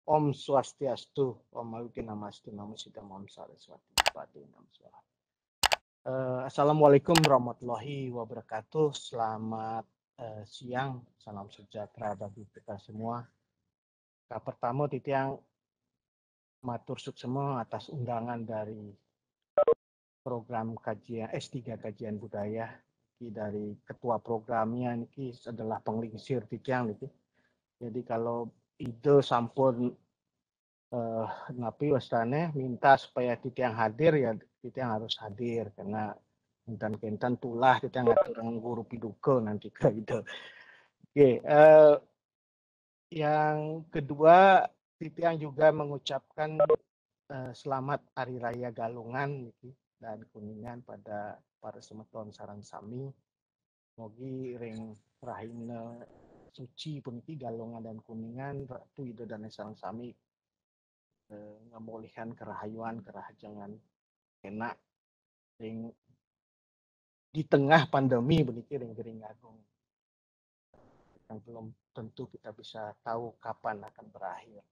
Om Swastiastu, Om Awukinamastu, Namo Buddhaya, Om Saraswati, Pati Nam Swaha. Assalamualaikum warahmatullahi wabarakatuh. Selamat siang, salam sejahtera bagi kita semua. Pertama titiang matur semua atas undangan dari program kajian S3 kajian budaya dari ketua programnya ini adalah penglingsir titiang niki. Jadi kalau ide sampun napi wastane minta supaya titiang hadir ya titiang harus hadir karena kentan tulah titiang ngaturang guru piduka nanti ke ide. Oke, yang kedua titiang juga mengucapkan selamat Hari Raya Galungan dan Kuningan pada para semeton sareng sami. Mogi ring rahina suci puniki Galungan dan Kuningan ratu ida dan sareng sami ngamolihan kerahayuan kerahajangan enak ring di tengah pandemi puniki ring gering agung yang belum tentu kita bisa tahu kapan akan berakhir.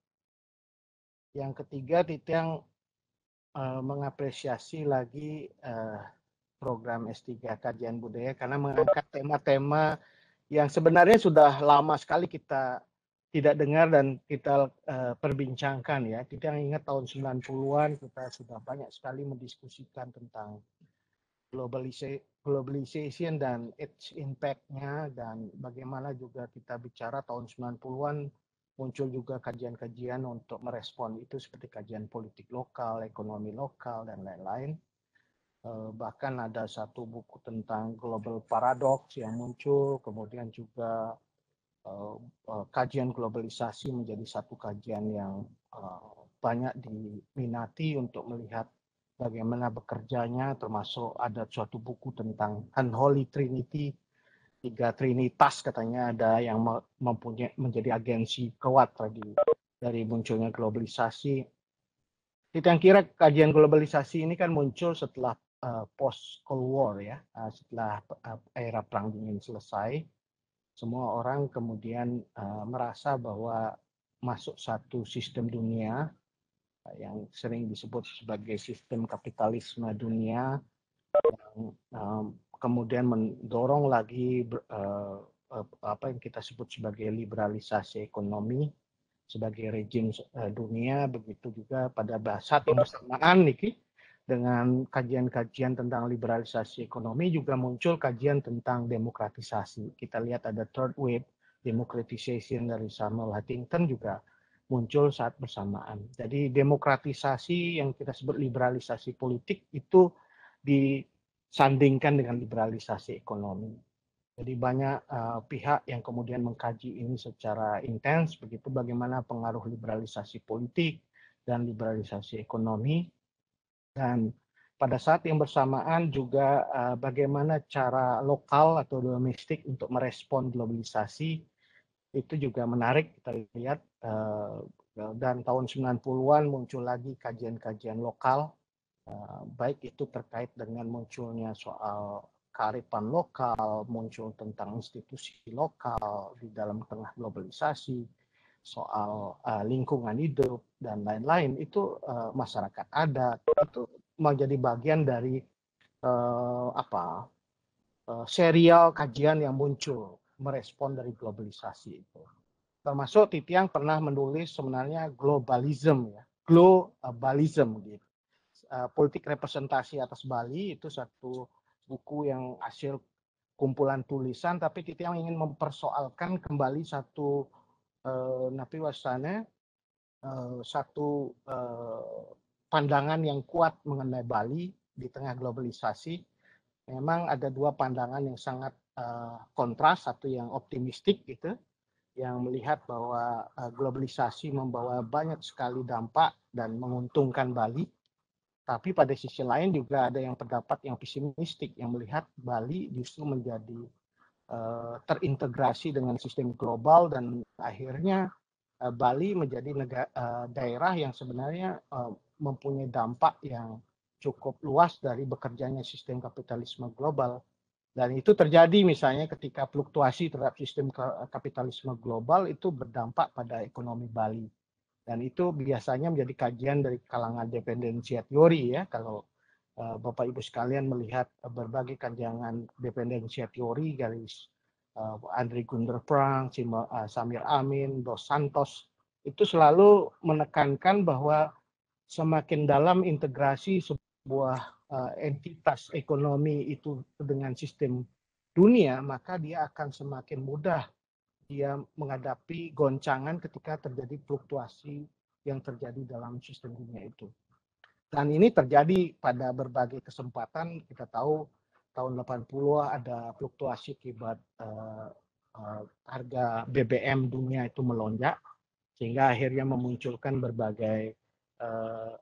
Yang ketiga titiang mengapresiasi lagi program S3 Kajian Budaya karena mengangkat tema-tema yang sebenarnya sudah lama sekali kita tidak dengar dan kita perbincangkan ya. Kita ingat tahun 90-an kita sudah banyak sekali mendiskusikan tentang globalization dan its impact-nya dan bagaimana juga kita bicara tahun 90-an muncul juga kajian-kajian untuk merespon itu seperti kajian politik lokal, ekonomi lokal dan lain-lain. Bahkan ada satu buku tentang global paradox yang muncul, kemudian juga kajian globalisasi menjadi satu kajian yang banyak diminati untuk melihat bagaimana bekerjanya, termasuk ada suatu buku tentang Unholy Trinity, 3 Trinitas katanya ada yang mempunyai menjadi agensi kuat dari munculnya globalisasi. Kita kira kajian globalisasi ini kan muncul setelah post Cold War ya, setelah era perang dingin selesai. Semua orang kemudian merasa bahwa masuk satu sistem dunia yang sering disebut sebagai sistem kapitalisme dunia yang kemudian mendorong lagi apa yang kita sebut sebagai liberalisasi ekonomi sebagai rejim dunia. Begitu juga pada saat yang bersamaan niki dengan kajian-kajian tentang liberalisasi ekonomi juga muncul kajian tentang demokratisasi. Kita lihat ada third wave democratization dari Samuel Huntington juga muncul saat bersamaan. Jadi demokratisasi yang kita sebut liberalisasi politik itu disandingkan dengan liberalisasi ekonomi. Jadi banyak pihak yang kemudian mengkaji ini secara intens, begitu bagaimana pengaruh liberalisasi politik dan liberalisasi ekonomi. Dan pada saat yang bersamaan juga bagaimana cara lokal atau domestik untuk merespon globalisasi itu juga menarik kita lihat. Dan tahun 90-an muncul lagi kajian-kajian lokal, baik itu terkait dengan munculnya soal kearifan lokal, muncul tentang institusi lokal di dalam tengah globalisasi, soal lingkungan hidup dan lain-lain. Itu masyarakat adat itu menjadi bagian dari serial kajian yang muncul merespon dari globalisasi itu. Termasuk Titiang pernah menulis sebenarnya globalism ya, globalism gitu. Politik representasi atas Bali itu satu buku yang hasil kumpulan tulisan, tapi Titiang ingin mempersoalkan kembali satu napi wasana satu pandangan yang kuat mengenai Bali di tengah globalisasi. Memang ada dua pandangan yang sangat kontras, satu yang optimistik gitu, yang melihat bahwa globalisasi membawa banyak sekali dampak dan menguntungkan Bali. Tapi pada sisi lain juga ada yang pendapat yang pesimistik yang melihat Bali justru menjadi terintegrasi dengan sistem global dan akhirnya Bali menjadi daerah yang sebenarnya mempunyai dampak yang cukup luas dari bekerjanya sistem kapitalisme global. Dan itu terjadi misalnya ketika fluktuasi terhadap sistem kapitalisme global itu berdampak pada ekonomi Bali. Dan itu biasanya menjadi kajian dari kalangan dependensia teori ya. Kalau Bapak Ibu sekalian melihat berbagai kajian dependensia teori dari Andre Gunder Prang, Samir Amin, Dos Santos, itu selalu menekankan bahwa semakin dalam integrasi sebuah entitas ekonomi itu dengan sistem dunia, maka dia akan semakin mudah dia menghadapi goncangan ketika terjadi fluktuasi yang terjadi dalam sistem dunia itu. Dan ini terjadi pada berbagai kesempatan. Kita tahu tahun 80 ada fluktuasi akibat harga BBM dunia itu melonjak, sehingga akhirnya memunculkan berbagai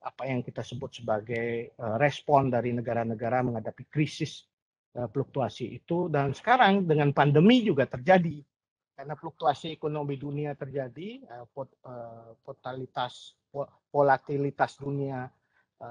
apa yang kita sebut sebagai respon dari negara-negara menghadapi krisis fluktuasi itu. Dan sekarang dengan pandemi juga terjadi. Karena fluktuasi ekonomi dunia terjadi, volatilitas dunia,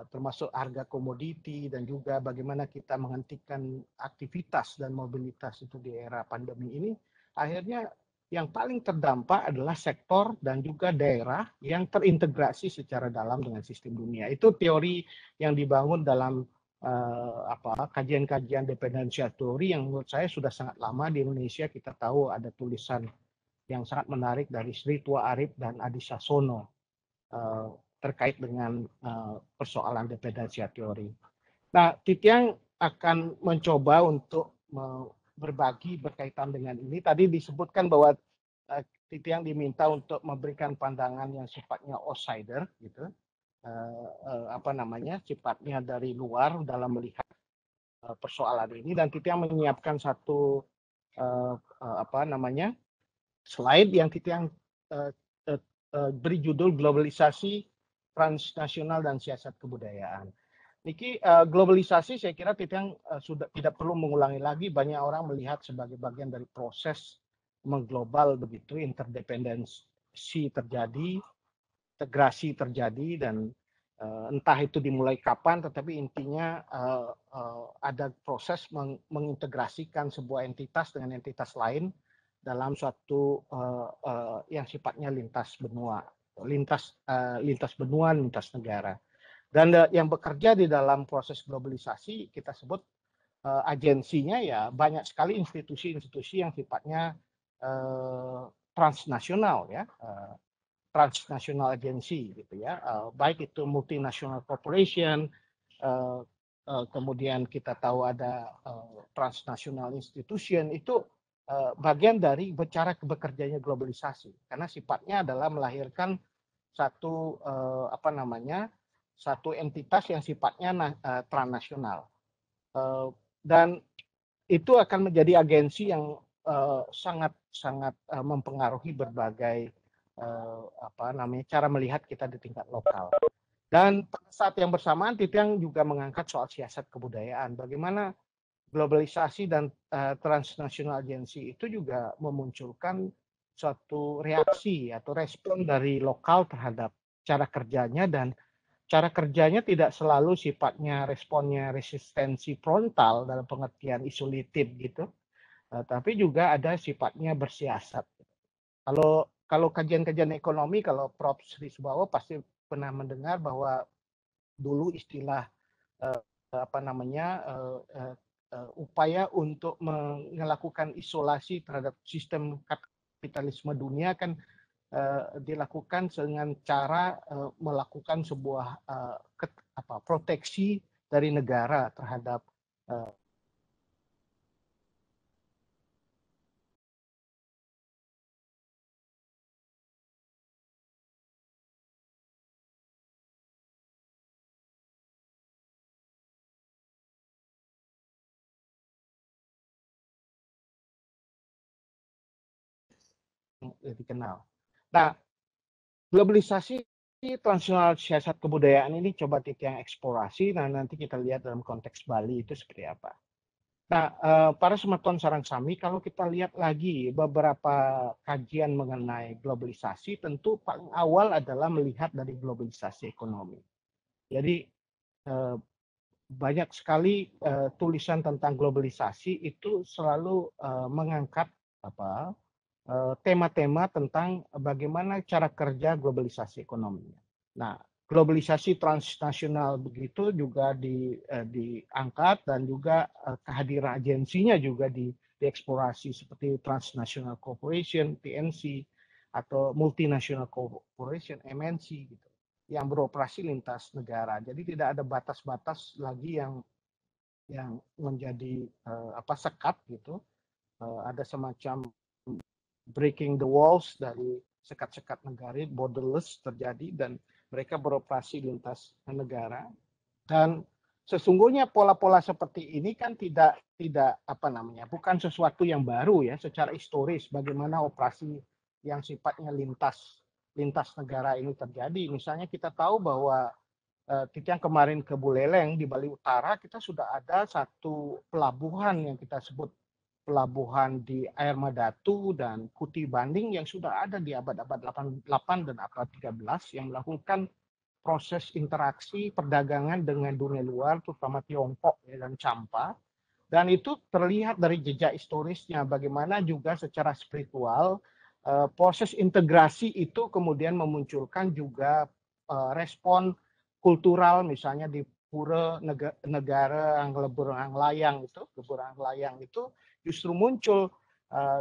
termasuk harga komoditi, dan juga bagaimana kita menghentikan aktivitas dan mobilitas itu di era pandemi ini, akhirnya yang paling terdampak adalah sektor dan juga daerah yang terintegrasi secara dalam dengan sistem dunia. Itu teori yang dibangun dalam kajian-kajian dependensia teori yang menurut saya sudah sangat lama di Indonesia. Kita tahu ada tulisan yang sangat menarik dari Sri Tua Arif dan Adi Sasono terkait dengan persoalan dependensia teori. Nah, Titiang akan mencoba untuk berbagi berkaitan dengan ini. Tadi disebutkan bahwa Titiang diminta untuk memberikan pandangan yang sifatnya outsider, gitu. Sifatnya dari luar dalam melihat persoalan ini, dan Titiang menyiapkan satu slide yang Titiang beri judul globalisasi, transnasional, dan siasat kebudayaan. Niki, globalisasi saya kira Titiang sudah tidak perlu mengulangi lagi. Banyak orang melihat sebagai bagian dari proses mengglobal begitu, interdependensi terjadi, integrasi terjadi, dan entah itu dimulai kapan, tetapi intinya ada proses mengintegrasikan sebuah entitas dengan entitas lain dalam suatu yang sifatnya lintas benua, lintas negara. Dan yang bekerja di dalam proses globalisasi kita sebut agensinya ya banyak sekali institusi-institusi yang sifatnya transnasional ya, transnational agency gitu ya, baik itu multinational corporation, kemudian kita tahu ada transnational institution, itu bagian dari cara bekerjanya globalisasi, karena sifatnya adalah melahirkan satu satu entitas yang sifatnya transnasional, dan itu akan menjadi agensi yang sangat mempengaruhi berbagai cara melihat kita di tingkat lokal. Dan pada saat yang bersamaan Titiang juga mengangkat soal siasat kebudayaan, bagaimana globalisasi dan transnational agency itu juga memunculkan suatu reaksi atau respon dari lokal terhadap cara kerjanya, dan cara kerjanya tidak selalu sifatnya responnya resistensi frontal dalam pengertian isolatif gitu, tapi juga ada sifatnya bersiasat. Kalau kajian-kajian ekonomi, kalau Prof. Sri Subawo pasti pernah mendengar bahwa dulu istilah upaya untuk melakukan isolasi terhadap sistem kapitalisme dunia kan dilakukan dengan cara melakukan sebuah proteksi dari negara terhadap dikenal. Nah, globalisasi transnasional siasat kebudayaan ini coba Titiang eksplorasi, nah nanti kita lihat dalam konteks Bali itu seperti apa. Nah, para Sematon Saransami, kalau kita lihat lagi beberapa kajian mengenai globalisasi, tentu paling awal adalah melihat dari globalisasi ekonomi. Jadi banyak sekali tulisan tentang globalisasi itu selalu mengangkat tema-tema tentang bagaimana cara kerja globalisasi ekonomi. Nah, globalisasi transnasional begitu juga diangkat dan juga kehadiran agensinya juga dieksplorasi seperti Transnational Corporation (TNC) atau Multinational Corporation (MNC) gitu, yang beroperasi lintas negara. Jadi tidak ada batas-batas lagi yang menjadi sekat gitu. Ada semacam breaking the walls dari sekat-sekat negara, borderless terjadi dan mereka beroperasi lintas negara. Dan sesungguhnya pola-pola seperti ini kan tidak bukan sesuatu yang baru ya secara historis bagaimana operasi yang sifatnya lintas negara ini terjadi. Misalnya kita tahu bahwa kita yang kemarin ke Buleleng di Bali Utara kita sudah ada satu pelabuhan yang kita sebut pelabuhan di Air Madatu dan Kuti Banding yang sudah ada di abad-abad 8 dan abad 13 yang melakukan proses interaksi perdagangan dengan dunia luar, terutama Tiongkok dan Champa. Dan itu terlihat dari jejak historisnya, bagaimana juga secara spiritual proses integrasi itu kemudian memunculkan juga respon kultural, misalnya di pura negara Geburang Layang itu justru muncul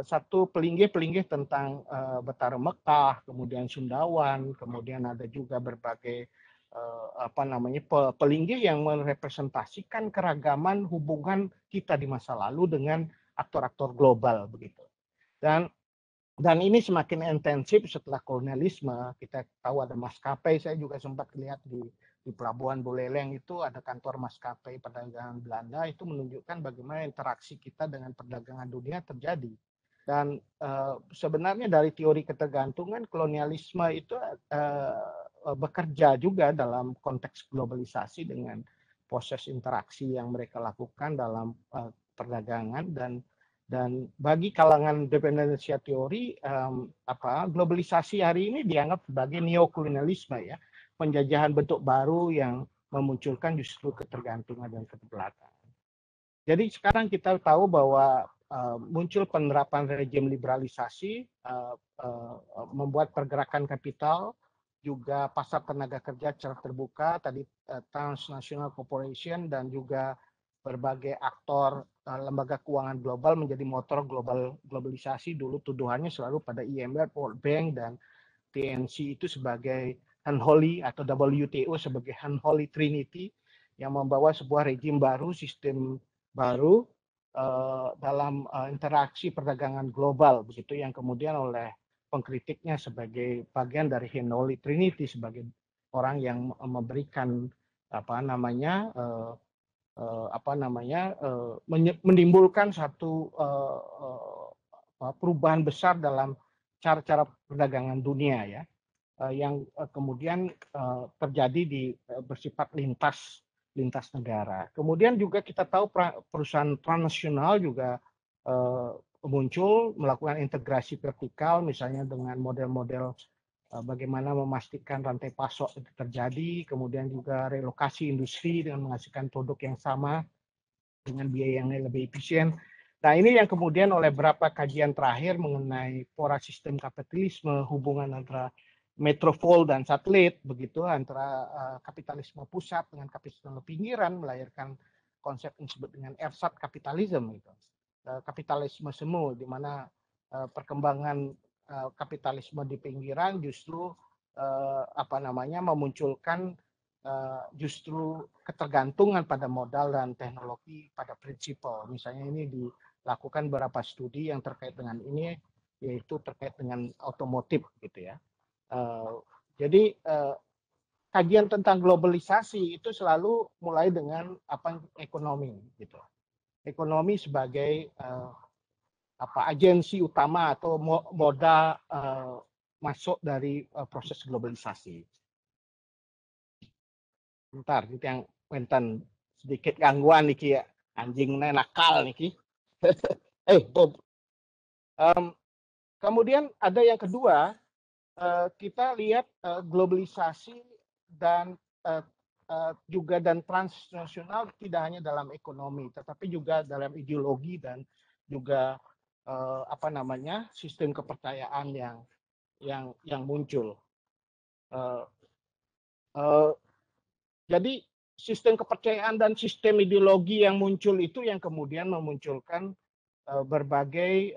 satu pelinggih-pelinggih tentang Betara Mekah, kemudian Sundawan, kemudian ada juga berbagai pelinggih yang merepresentasikan keragaman hubungan kita di masa lalu dengan aktor-aktor global begitu. Dan ini semakin intensif setelah kolonialisme. Kita tahu ada maskapai, saya juga sempat lihat di Pelabuhan Buleleng itu ada kantor maskapai perdagangan Belanda, itu menunjukkan bagaimana interaksi kita dengan perdagangan dunia terjadi. Dan sebenarnya dari teori ketergantungan, kolonialisme itu bekerja juga dalam konteks globalisasi dengan proses interaksi yang mereka lakukan dalam perdagangan dan bagi kalangan dependensia teori globalisasi hari ini dianggap sebagai neokolonialisme ya, penjajahan bentuk baru yang memunculkan justru ketergantungan dan keterbelakangan. Jadi sekarang kita tahu bahwa muncul penerapan rejim liberalisasi membuat pergerakan kapital juga pasar tenaga kerja secara terbuka tadi Transnational Corporation dan juga berbagai aktor lembaga keuangan global menjadi motor globalisasi. Dulu tuduhannya selalu pada IMF, World Bank dan TNC itu sebagai unholy atau WTO sebagai unholy trinity yang membawa sebuah rejim baru, sistem baru dalam interaksi perdagangan global begitu yang kemudian oleh pengkritiknya sebagai bagian dari unholy trinity, sebagai orang yang memberikan menimbulkan satu perubahan besar dalam cara-cara perdagangan dunia ya, yang kemudian terjadi bersifat lintas negara. Kemudian juga kita tahu perusahaan transnasional juga muncul melakukan integrasi vertikal, misalnya dengan model-model bagaimana memastikan rantai pasok itu terjadi, kemudian juga relokasi industri dengan menghasilkan produk yang sama dengan biaya yang lebih efisien. Nah, ini yang kemudian oleh beberapa kajian terakhir mengenai pola sistem kapitalisme, hubungan antara metropol dan satelit, begitu antara kapitalisme pusat dengan kapitalisme pinggiran melahirkan konsep yang disebut dengan ersatz kapitalisme, gitu. Kapitalisme semu, di mana perkembangan kapitalisme di pinggiran justru memunculkan justru ketergantungan pada modal dan teknologi pada prinsipal. Misalnya ini dilakukan beberapa studi yang terkait dengan ini, yaitu terkait dengan otomotif gitu ya. Jadi kajian tentang globalisasi itu selalu mulai dengan ekonomi gitu. Ekonomi sebagai agensi utama atau moda masuk dari proses globalisasi. Bentar, itu yang wenten sedikit gangguan niki ya, anjingnya nakal niki. Bob. Kemudian ada yang kedua, kita lihat globalisasi dan juga dan transnasional tidak hanya dalam ekonomi, tetapi juga dalam ideologi dan juga apa namanya, sistem kepercayaan yang muncul. Uh, uh, jadi sistem kepercayaan dan sistem ideologi yang muncul itu yang kemudian memunculkan berbagai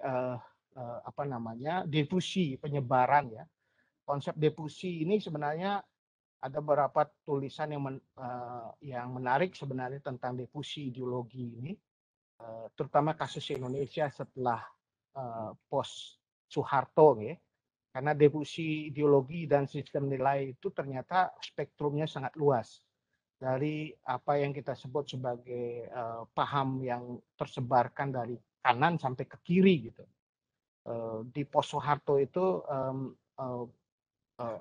apa namanya, difusi penyebaran ya. Konsep difusi ini sebenarnya ada beberapa tulisan yang menarik sebenarnya tentang difusi ideologi ini, terutama kasus Indonesia setelah pos Soeharto ya. Karena difusi ideologi dan sistem nilai itu ternyata spektrumnya sangat luas. Dari apa yang kita sebut sebagai paham yang tersebarkan dari kanan sampai ke kiri gitu. Di pos Soeharto itu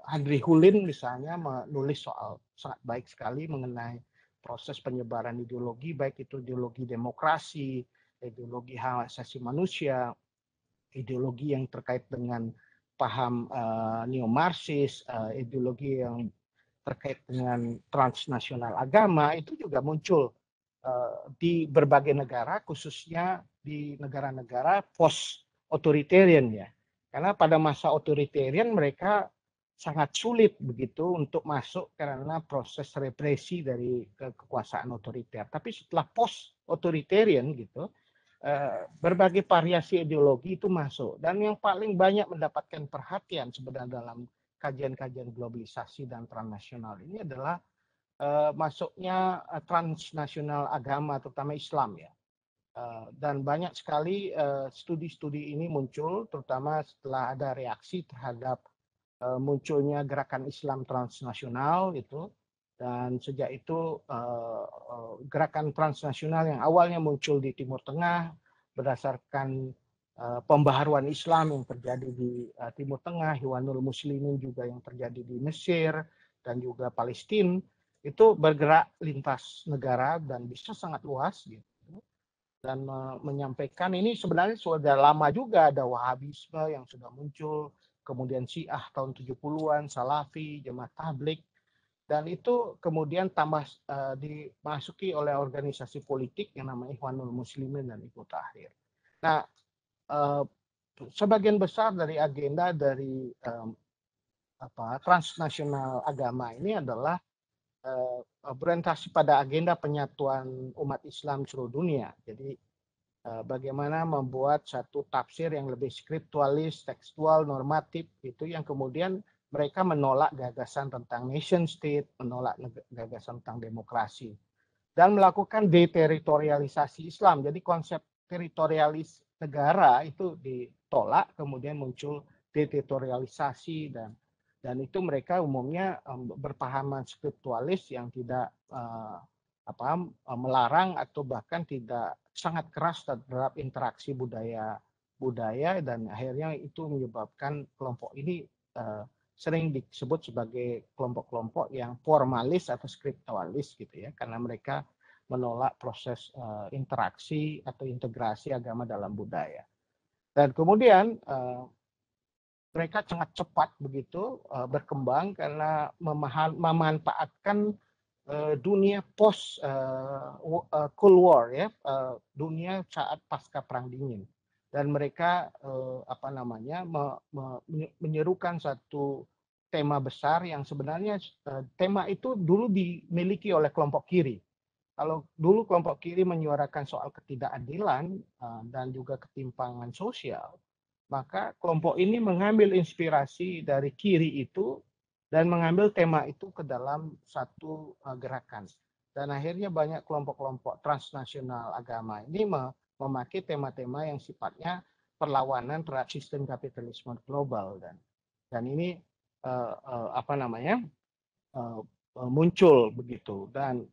Andri Hulin misalnya menulis soal sangat baik sekali mengenai proses penyebaran ideologi, baik itu ideologi demokrasi, ideologi hak asasi manusia, ideologi yang terkait dengan paham neo-Marxis, ideologi yang terkait dengan transnasional agama, itu juga muncul di berbagai negara, khususnya di negara-negara post-authoritarian ya. Karena pada masa authoritarian mereka sangat sulit begitu untuk masuk karena proses represi dari kekuasaan otoriter. Tapi setelah post-authoritarian gitu, berbagai variasi ideologi itu masuk. Dan yang paling banyak mendapatkan perhatian sebenarnya dalam kajian-kajian globalisasi dan transnasional ini adalah masuknya transnasional agama, terutama Islam ya. Dan banyak sekali studi-studi ini muncul, terutama setelah ada reaksi terhadap munculnya gerakan Islam transnasional itu. Dan sejak itu gerakan transnasional yang awalnya muncul di Timur Tengah berdasarkan pembaharuan Islam yang terjadi di Timur Tengah, Ikhwanul Muslimin juga yang terjadi di Mesir dan juga Palestina, itu bergerak lintas negara dan bisa sangat luas gitu. Dan menyampaikan ini sebenarnya sudah lama juga ada Wahabisme yang sudah muncul, kemudian Syiah tahun 70-an, Salafi, Jemaah Tabligh, dan itu kemudian tambah dimasuki oleh organisasi politik yang namanya Ikhwanul Muslimin dan Hizbut Tahrir. Nah, sebagian besar dari agenda dari transnasional agama ini adalah berorientasi pada agenda penyatuan umat Islam seluruh dunia. Jadi bagaimana membuat satu tafsir yang lebih skriptualis, tekstual, normatif, itu yang kemudian mereka menolak gagasan tentang nation state, menolak gagasan tentang demokrasi, dan melakukan deteritorialisasi Islam. Jadi konsep teritorialis negara itu ditolak, kemudian muncul deteritorialisasi dan itu mereka umumnya berpahaman skriptualis yang tidak melarang atau bahkan tidak sangat keras terhadap interaksi budaya dan akhirnya itu menyebabkan kelompok ini sering disebut sebagai kelompok-kelompok yang formalis atau skriptualis gitu ya, karena mereka menolak proses interaksi atau integrasi agama dalam budaya. Dan kemudian mereka sangat cepat begitu berkembang karena memanfaatkan dunia post Cold War ya, dunia saat pasca Perang Dingin, dan mereka menyerukan satu tema besar yang sebenarnya tema itu dulu dimiliki oleh kelompok kiri. Kalau dulu kelompok kiri menyuarakan soal ketidakadilan dan juga ketimpangan sosial, maka kelompok ini mengambil inspirasi dari kiri itu dan mengambil tema itu ke dalam satu gerakan. Dan akhirnya banyak kelompok-kelompok transnasional agama ini memakai tema-tema yang sifatnya perlawanan terhadap sistem kapitalisme global, dan ini muncul begitu, dan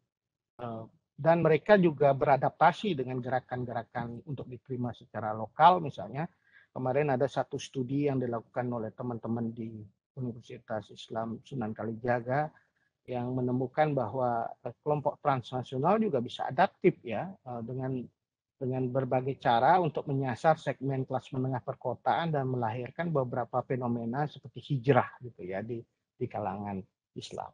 mereka juga beradaptasi dengan gerakan-gerakan untuk diterima secara lokal. Misalnya kemarin ada satu studi yang dilakukan oleh teman-teman di Universitas Islam Sunan Kalijaga yang menemukan bahwa kelompok transnasional juga bisa adaptif ya, dengan berbagai cara untuk menyasar segmen kelas menengah perkotaan dan melahirkan beberapa fenomena seperti hijrah gitu ya di kalangan Islam.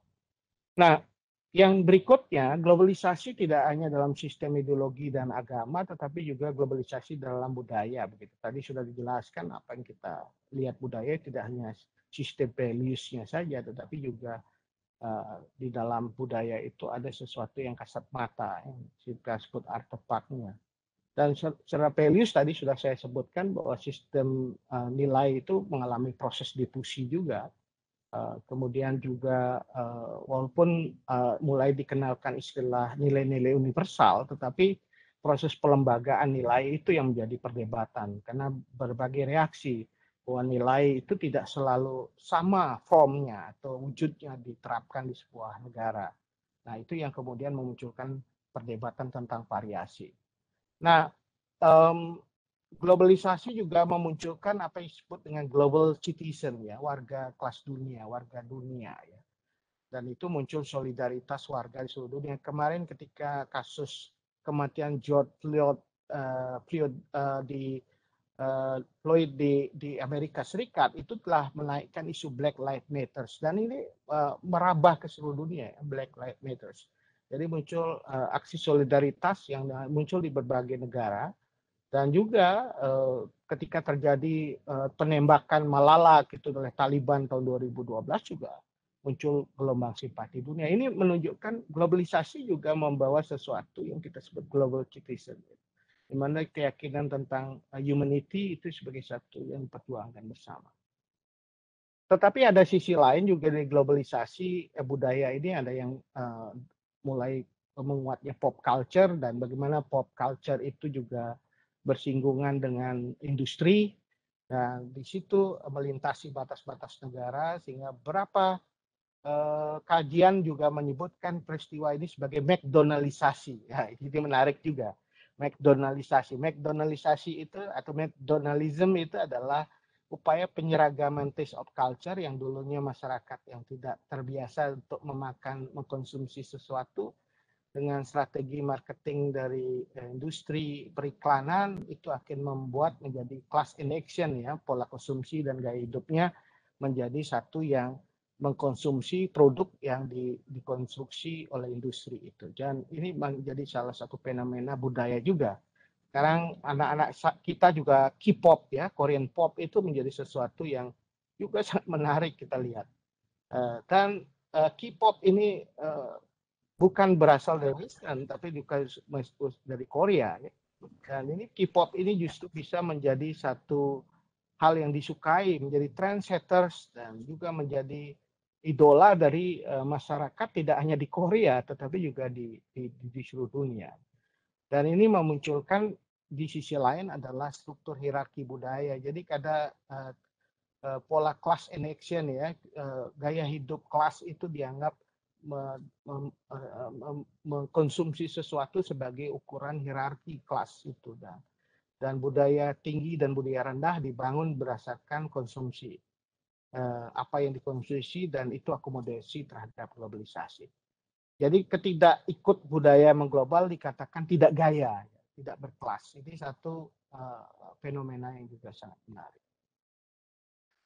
Nah, Yang berikutnya, globalisasi tidak hanya dalam sistem ideologi dan agama, tetapi juga globalisasi dalam budaya. Begitu tadi sudah dijelaskan apa yang kita lihat budaya tidak hanya sistem values-nya saja, tetapi juga di dalam budaya itu ada sesuatu yang kasat mata, yang kita sebut artefaknya. Dan secara values tadi sudah saya sebutkan bahwa sistem nilai itu mengalami proses difusi juga. Kemudian juga walaupun mulai dikenalkan istilah nilai-nilai universal, tetapi proses pelembagaan nilai itu yang menjadi perdebatan karena berbagai reaksi bahwa nilai itu tidak selalu sama formnya atau wujudnya diterapkan di sebuah negara. Nah, itu yang kemudian memunculkan perdebatan tentang variasi. Nah, globalisasi juga memunculkan apa yang disebut dengan global citizen, ya, warga kelas dunia, warga dunia, ya. Dan itu muncul solidaritas warga di seluruh dunia. Kemarin ketika kasus kematian George Floyd di Amerika Serikat itu telah menaikkan isu Black Lives Matter, dan ini merambah ke seluruh dunia, ya, Black Lives Matter. Jadi muncul aksi solidaritas yang muncul di berbagai negara. Dan juga ketika terjadi penembakan Malala gitu oleh Taliban tahun 2012 juga muncul gelombang simpati dunia. Ini menunjukkan globalisasi juga membawa sesuatu yang kita sebut global citizen, di mana keyakinan tentang humanity itu sebagai satu yang diperjuangkan bersama. Tetapi ada sisi lain juga dari globalisasi budaya ini, ada yang mulai menguatnya pop culture, dan bagaimana pop culture itu juga bersinggungan dengan industri, dan di situ melintasi batas-batas negara, sehingga beberapa kajian juga menyebutkan peristiwa ini sebagai McDonaldisasi. Ya, ini menarik juga. McDonaldisasi itu atau McDonaldism itu adalah upaya penyeragaman taste of culture yang dulunya masyarakat yang tidak terbiasa untuk mengkonsumsi sesuatu, dengan strategi marketing dari industri periklanan itu akan membuat menjadi class in action, ya, pola konsumsi dan gaya hidupnya menjadi satu yang mengkonsumsi produk yang dikonstruksi oleh industri itu. Dan ini menjadi salah satu fenomena budaya juga. Sekarang anak-anak kita juga K-pop, ya, Korean pop itu menjadi sesuatu yang juga sangat menarik kita lihat. Dan K-pop ini bukan berasal dari Western, tapi juga dari Korea, ya. Dan ini K-pop ini justru bisa menjadi satu hal yang disukai, menjadi trendsetters, dan juga menjadi idola dari masyarakat tidak hanya di Korea, tetapi juga di seluruh dunia. Dan ini memunculkan di sisi lain adalah struktur hierarki budaya. Jadi ada pola class in action, ya, gaya hidup kelas itu dianggap mengkonsumsi sesuatu sebagai ukuran hierarki kelas itu, dan budaya tinggi dan budaya rendah dibangun berdasarkan konsumsi, apa yang dikonsumsi, dan itu akomodasi terhadap globalisasi. Jadi ikut budaya mengglobal dikatakan tidak gaya, tidak berkelas. Ini satu fenomena yang juga sangat menarik.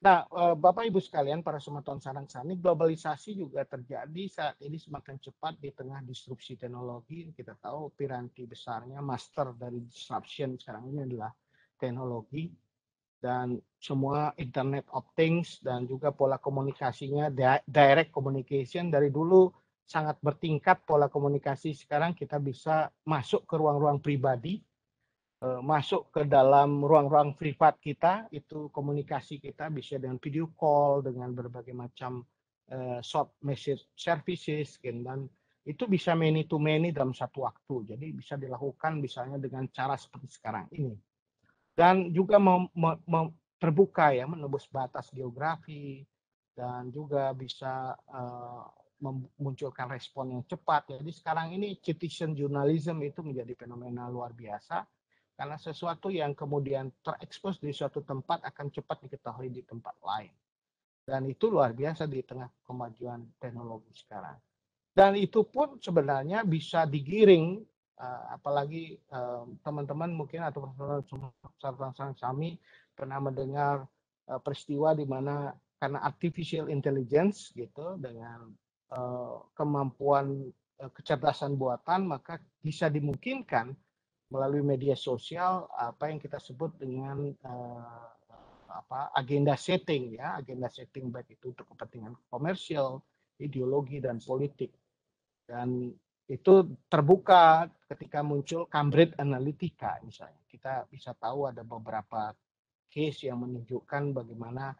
Nah, Bapak Ibu sekalian, para somaton sarang-sani, globalisasi juga terjadi saat ini semakin cepat di tengah disrupsi teknologi. Kita tahu piranti besarnya, master dari disruption sekarang ini adalah teknologi, dan semua Internet of Things, dan juga pola komunikasinya direct communication. Dari dulu sangat bertingkat pola komunikasi, sekarang kita bisa masuk ke ruang-ruang pribadi, masuk ke dalam ruang-ruang privat kita, itu komunikasi kita bisa dengan video call, dengan berbagai macam short message services, dan itu bisa many to many dalam satu waktu. Jadi bisa dilakukan misalnya dengan cara seperti sekarang ini. Dan juga terbuka, ya, menembus batas geografi, dan juga bisa memunculkan respon yang cepat. Jadi sekarang ini citizen journalism itu menjadi fenomena luar biasa, karena sesuatu yang kemudian terekspos di suatu tempat akan cepat diketahui di tempat lain. Dan itu luar biasa di tengah kemajuan teknologi sekarang. Dan itu pun sebenarnya bisa digiring, apalagi teman-teman mungkin atau kami pernah mendengar peristiwa di mana karena artificial intelligence gitu, dengan kemampuan kecerdasan buatan, maka bisa dimungkinkan melalui media sosial apa yang kita sebut dengan agenda setting, ya, agenda setting baik itu untuk kepentingan komersial, ideologi dan politik. Dan itu terbuka ketika muncul Cambridge Analytica misalnya. Kita bisa tahu ada beberapa case yang menunjukkan bagaimana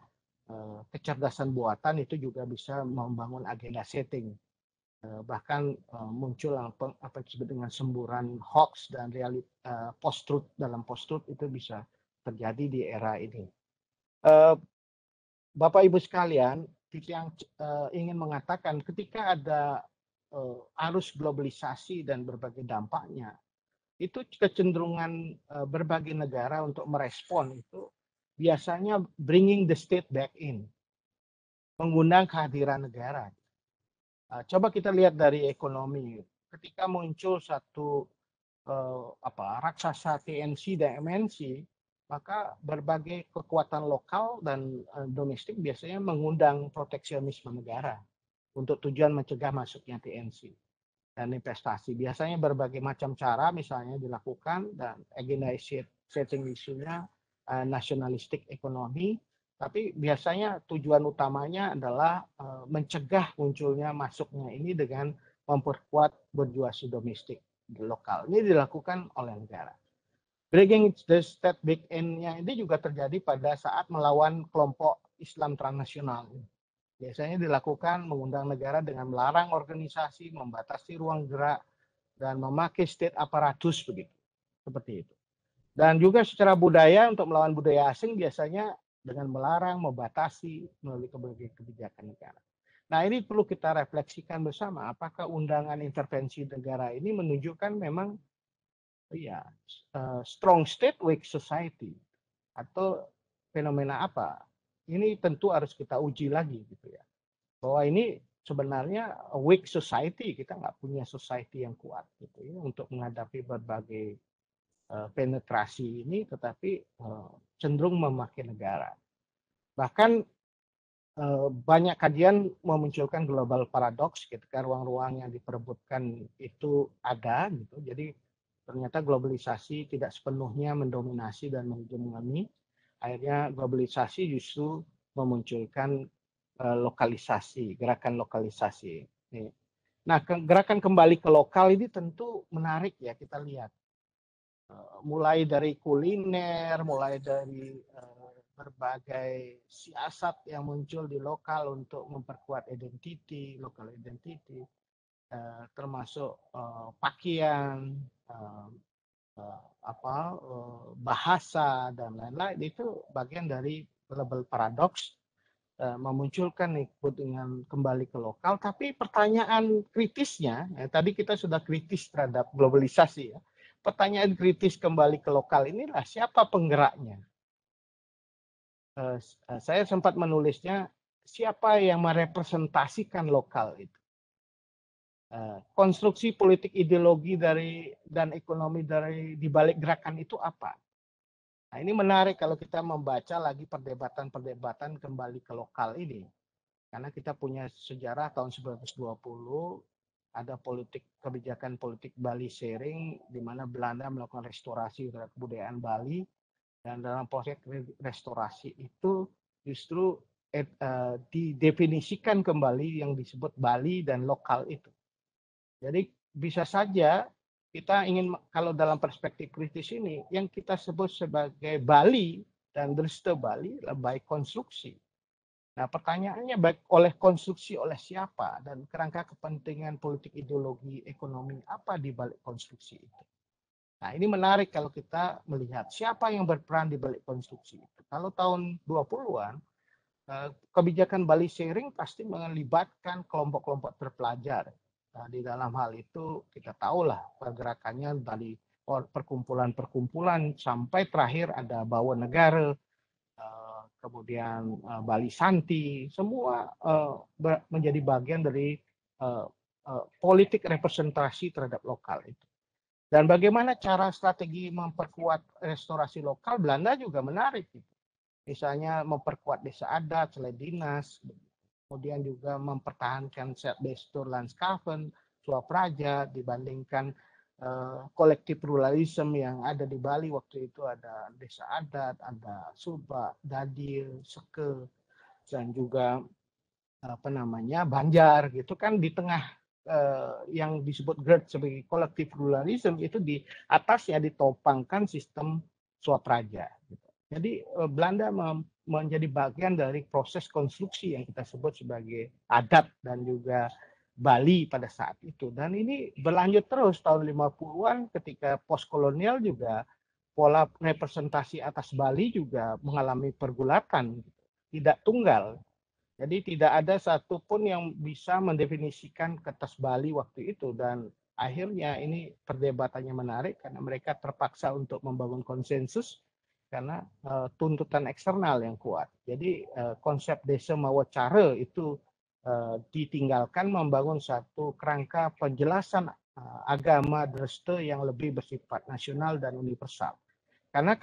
kecerdasan buatan itu juga bisa membangun agenda setting. Bahkan muncul apa yang disebut dengan semburan hoax dan post-truth dalam post-truth itu bisa terjadi di era ini. Bapak Ibu sekalian, yang ingin mengatakan ketika ada arus globalisasi dan berbagai dampaknya, itu kecenderungan berbagai negara untuk merespon itu biasanya bringing the state back in, mengundang kehadiran negara. Coba kita lihat dari ekonomi. Ketika muncul satu raksasa TNC dan MNC, maka berbagai kekuatan lokal dan domestik biasanya mengundang proteksionisme negara untuk tujuan mencegah masuknya TNC dan investasi. Biasanya berbagai macam cara misalnya dilakukan dan agenda setting isunya nasionalistik ekonomi, tapi biasanya tujuan utamanya adalah mencegah munculnya masuknya ini dengan memperkuat berjuasi domestik lokal. Ini dilakukan oleh negara. Bringing the state back in-nya ini juga terjadi pada saat melawan kelompok Islam transnasional. Biasanya dilakukan mengundang negara dengan melarang organisasi, membatasi ruang gerak, dan memakai state apparatus begitu. Seperti itu. Dan juga secara budaya untuk melawan budaya asing biasanya dengan melarang, membatasi melalui berbagai kebijakan negara. Nah, ini perlu kita refleksikan bersama. Apakah undangan intervensi negara ini menunjukkan memang strong state, weak society, atau fenomena apa? Ini tentu harus kita uji lagi gitu ya. Bahwa ini sebenarnya weak society, kita nggak punya society yang kuat gitu ya untuk menghadapi berbagai penetrasi ini, tetapi cenderung memakai negara. Bahkan banyak kajian memunculkan global paradox ketika ruang-ruang yang diperebutkan itu ada gitu. Jadi ternyata globalisasi tidak sepenuhnya mendominasi dan menghegemoni. Akhirnya globalisasi justru memunculkan lokalisasi, gerakan lokalisasi. Nah, gerakan kembali ke lokal ini tentu menarik ya kita lihat. Mulai dari kuliner, mulai dari berbagai siasat yang muncul di lokal untuk memperkuat identity, local identity, termasuk pakaian, bahasa dan lain-lain, itu bagian dari global paradox, memunculkan ikut dengan kembali ke lokal. Tapi pertanyaan kritisnya, tadi kita sudah kritis terhadap globalisasi ya. Pertanyaan kritis kembali ke lokal inilah siapa penggeraknya. Saya sempat menulisnya siapa yang merepresentasikan lokal itu. Konstruksi politik ideologi dan ekonomi dari dibalik gerakan itu apa? Nah, ini menarik kalau kita membaca lagi perdebatan kembali ke lokal ini. Karena kita punya sejarah tahun 1920 ada kebijakan politik Bali Sharing di mana Belanda melakukan restorasi terhadap kebudayaan Bali, dan dalam proses restorasi itu justru didefinisikan kembali yang disebut Bali dan lokal itu. Jadi bisa saja kita ingin, kalau dalam perspektif kritis ini, yang kita sebut sebagai Bali dan Dresta Bali adalah baik konstruksi. Nah, pertanyaannya baik oleh konstruksi oleh siapa dan kerangka kepentingan politik ideologi ekonomi apa di balik konstruksi itu. Nah, ini menarik kalau kita melihat siapa yang berperan di balik konstruksi itu. Kalau tahun 20-an, kebijakan Bali Sharing pasti melibatkan kelompok-kelompok terpelajar. Nah, di dalam hal itu kita tahulah pergerakannya dari perkumpulan-perkumpulan sampai terakhir ada Bawa Negara, kemudian Bali Santi, semua menjadi bagian dari politik representasi terhadap lokal itu. Dan bagaimana cara strategi memperkuat restorasi lokal, Belanda juga menarik. Gitu. Misalnya memperkuat desa adat, selain dinas, kemudian juga mempertahankan Selbstständigkeitslandskappen, Swapraja dibandingkan kolektif pluralisme yang ada di Bali waktu itu ada desa adat, ada Subak, Dadil, Seke, dan juga apa namanya Banjar gitu kan di tengah yang disebut GERD sebagai kolektif pluralisme itu di atasnya ditopangkan sistem swapraja. Gitu. Jadi Belanda menjadi bagian dari proses konstruksi yang kita sebut sebagai adat dan juga Bali pada saat itu. Dan ini berlanjut terus tahun 50-an ketika postkolonial juga pola representasi atas Bali juga mengalami pergulatan, tidak tunggal. Jadi tidak ada satupun yang bisa mendefinisikan kertas Bali waktu itu dan akhirnya ini perdebatannya menarik karena mereka terpaksa untuk membangun konsensus karena tuntutan eksternal yang kuat. Jadi konsep desa mawacara itu ditinggalkan membangun satu kerangka penjelasan agama Dreste yang lebih bersifat nasional dan universal. Karena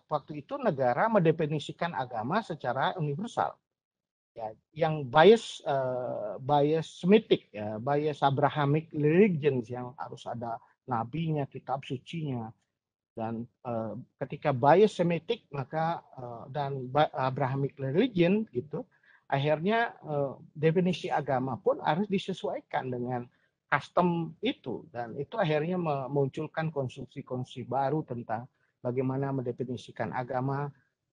waktu itu negara mendefinisikan agama secara universal. Ya, yang bias Semitic ya, bias Abrahamic religions yang harus ada nabinya, kitab sucinya, dan ketika bias Semitic maka dan Abrahamic religion gitu, akhirnya definisi agama pun harus disesuaikan dengan custom itu dan itu akhirnya memunculkan konstruksi-konstruksi baru tentang bagaimana mendefinisikan agama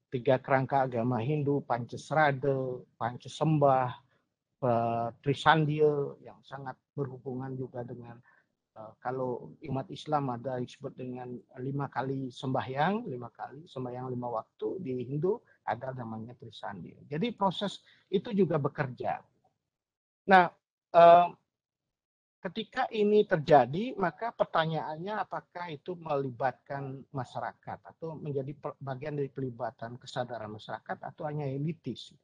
3 kerangka agama Hindu, Pancasrada, Pancasembah, Trisandya yang sangat berhubungan juga dengan kalau umat Islam ada disebut dengan 5 kali sembahyang, 5 waktu, di Hindu ada namanya Trisandya. Jadi proses itu juga bekerja. Nah, ketika ini terjadi, maka pertanyaannya apakah itu melibatkan masyarakat atau menjadi bagian dari pelibatan kesadaran masyarakat atau hanya elitis.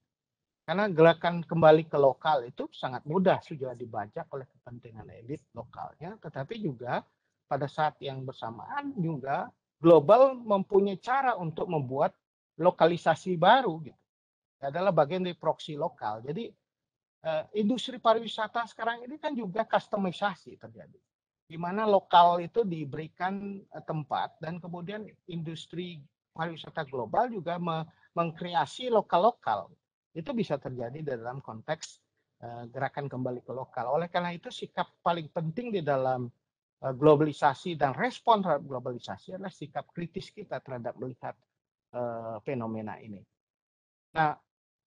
Karena gerakan kembali ke lokal itu sangat mudah sudah dibajak oleh kepentingan elit lokalnya, tetapi juga pada saat yang bersamaan juga global mempunyai cara untuk membuat lokalisasi baru gitu. Adalah bagian dari proksi lokal. Jadi industri pariwisata sekarang ini kan juga customisasi terjadi, di mana lokal itu diberikan tempat dan kemudian industri pariwisata global juga mengkreasi lokal-lokal. Itu bisa terjadi dalam konteks gerakan kembali ke lokal. Oleh karena itu sikap paling penting di dalam globalisasi dan respon terhadap globalisasi adalah sikap kritis kita terhadap melihat fenomena ini. Nah,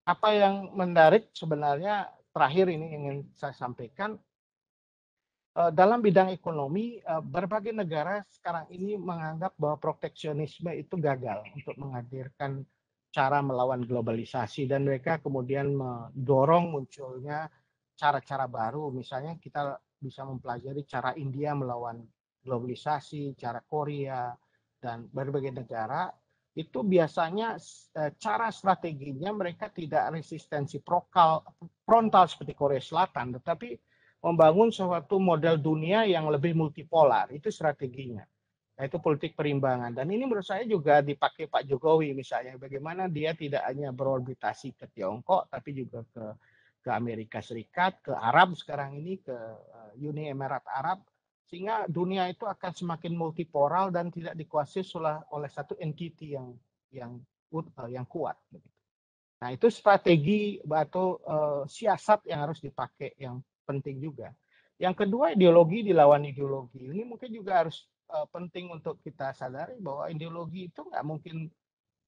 apa yang menarik sebenarnya terakhir ini ingin saya sampaikan, dalam bidang ekonomi berbagai negara sekarang ini menganggap bahwa proteksionisme itu gagal untuk menghadirkan cara melawan globalisasi dan mereka kemudian mendorong munculnya cara-cara baru. Misalnya kita bisa mempelajari cara India melawan globalisasi, cara Korea dan berbagai negara itu biasanya cara strateginya mereka tidak resistensi frontal seperti Korea Selatan, tetapi membangun suatu model dunia yang lebih multipolar. Itu strateginya. Yaitu politik perimbangan. Dan ini menurut saya juga dipakai Pak Jokowi misalnya. Bagaimana dia tidak hanya berorbitasi ke Tiongkok, tapi juga ke Amerika Serikat, ke Arab sekarang ini, ke Uni Emirat Arab. Sehingga dunia itu akan semakin multipolar dan tidak dikuasai oleh satu entity yang kuat. Nah, itu strategi atau siasat yang harus dipakai yang penting juga. Yang kedua, ideologi dilawan ideologi. Ini mungkin juga harus penting untuk kita sadari bahwa ideologi itu nggak mungkin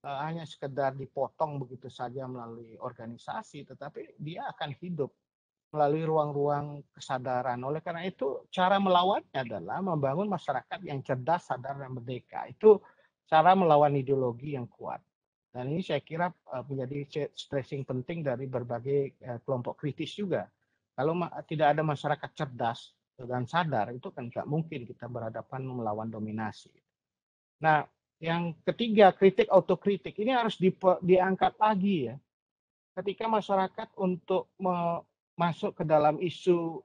hanya sekedar dipotong begitu saja melalui organisasi, tetapi dia akan hidup melalui ruang-ruang kesadaran. Oleh karena itu, cara melawannya adalah membangun masyarakat yang cerdas, sadar, dan merdeka. Itu cara melawan ideologi yang kuat. Dan ini saya kira menjadi stressing penting dari berbagai kelompok kritis juga. Kalau tidak ada masyarakat cerdas dan sadar, itu kan nggak mungkin kita berhadapan melawan dominasi. Nah, yang ketiga, kritik autokritik. Ini harus diangkat lagi ya. Ketika masyarakat untuk masuk ke dalam isu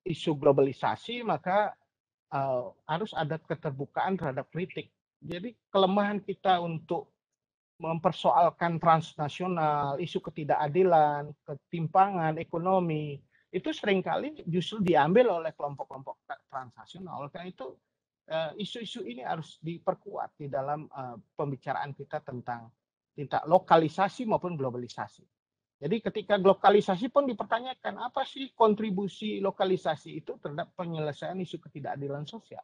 isu globalisasi, maka harus ada keterbukaan terhadap kritik. Jadi kelemahan kita untuk mempersoalkan transnasional, isu ketidakadilan, ketimpangan ekonomi, itu seringkali justru diambil oleh kelompok-kelompok transnasional. Karena itu isu-isu ini harus diperkuat di dalam pembicaraan kita tentang lokalisasi maupun globalisasi. Jadi ketika globalisasi pun dipertanyakan, apa sih kontribusi lokalisasi itu terhadap penyelesaian isu ketidakadilan sosial?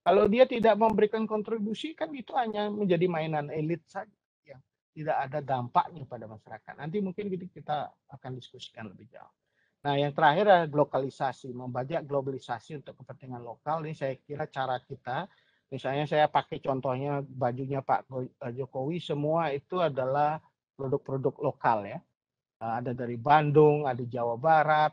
Kalau dia tidak memberikan kontribusi, kan itu hanya menjadi mainan elit saja yang tidak ada dampaknya pada masyarakat. Nanti mungkin kita akan diskusikan lebih jauh. Nah, yang terakhir adalah globalisasi, membajak globalisasi untuk kepentingan lokal. Ini saya kira cara kita, misalnya saya pakai contohnya bajunya Pak Jokowi, semua itu adalah produk-produk lokal ya. Ada dari Bandung, ada Jawa Barat,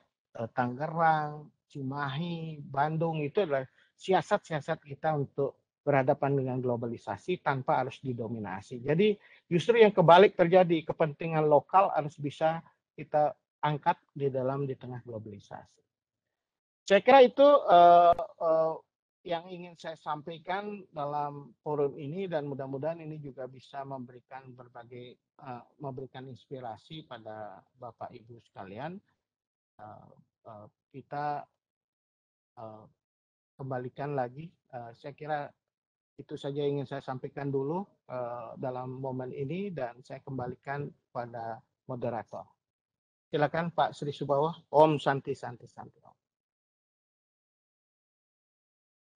Tangerang, Cimahi, Bandung, itu adalah siasat-siasat kita untuk berhadapan dengan globalisasi tanpa harus didominasi. Jadi justru yang kebalik terjadi, kepentingan lokal harus bisa kita angkat di tengah globalisasi. Saya kira itu yang ingin saya sampaikan dalam forum ini, dan mudah-mudahan ini juga bisa memberikan memberikan inspirasi pada Bapak Ibu sekalian. Kita kembalikan lagi. Saya kira itu saja yang ingin saya sampaikan dulu dalam momen ini, dan saya kembalikan pada moderator. Silakan Pak Sri Subawa. Om Santi Santi Santi.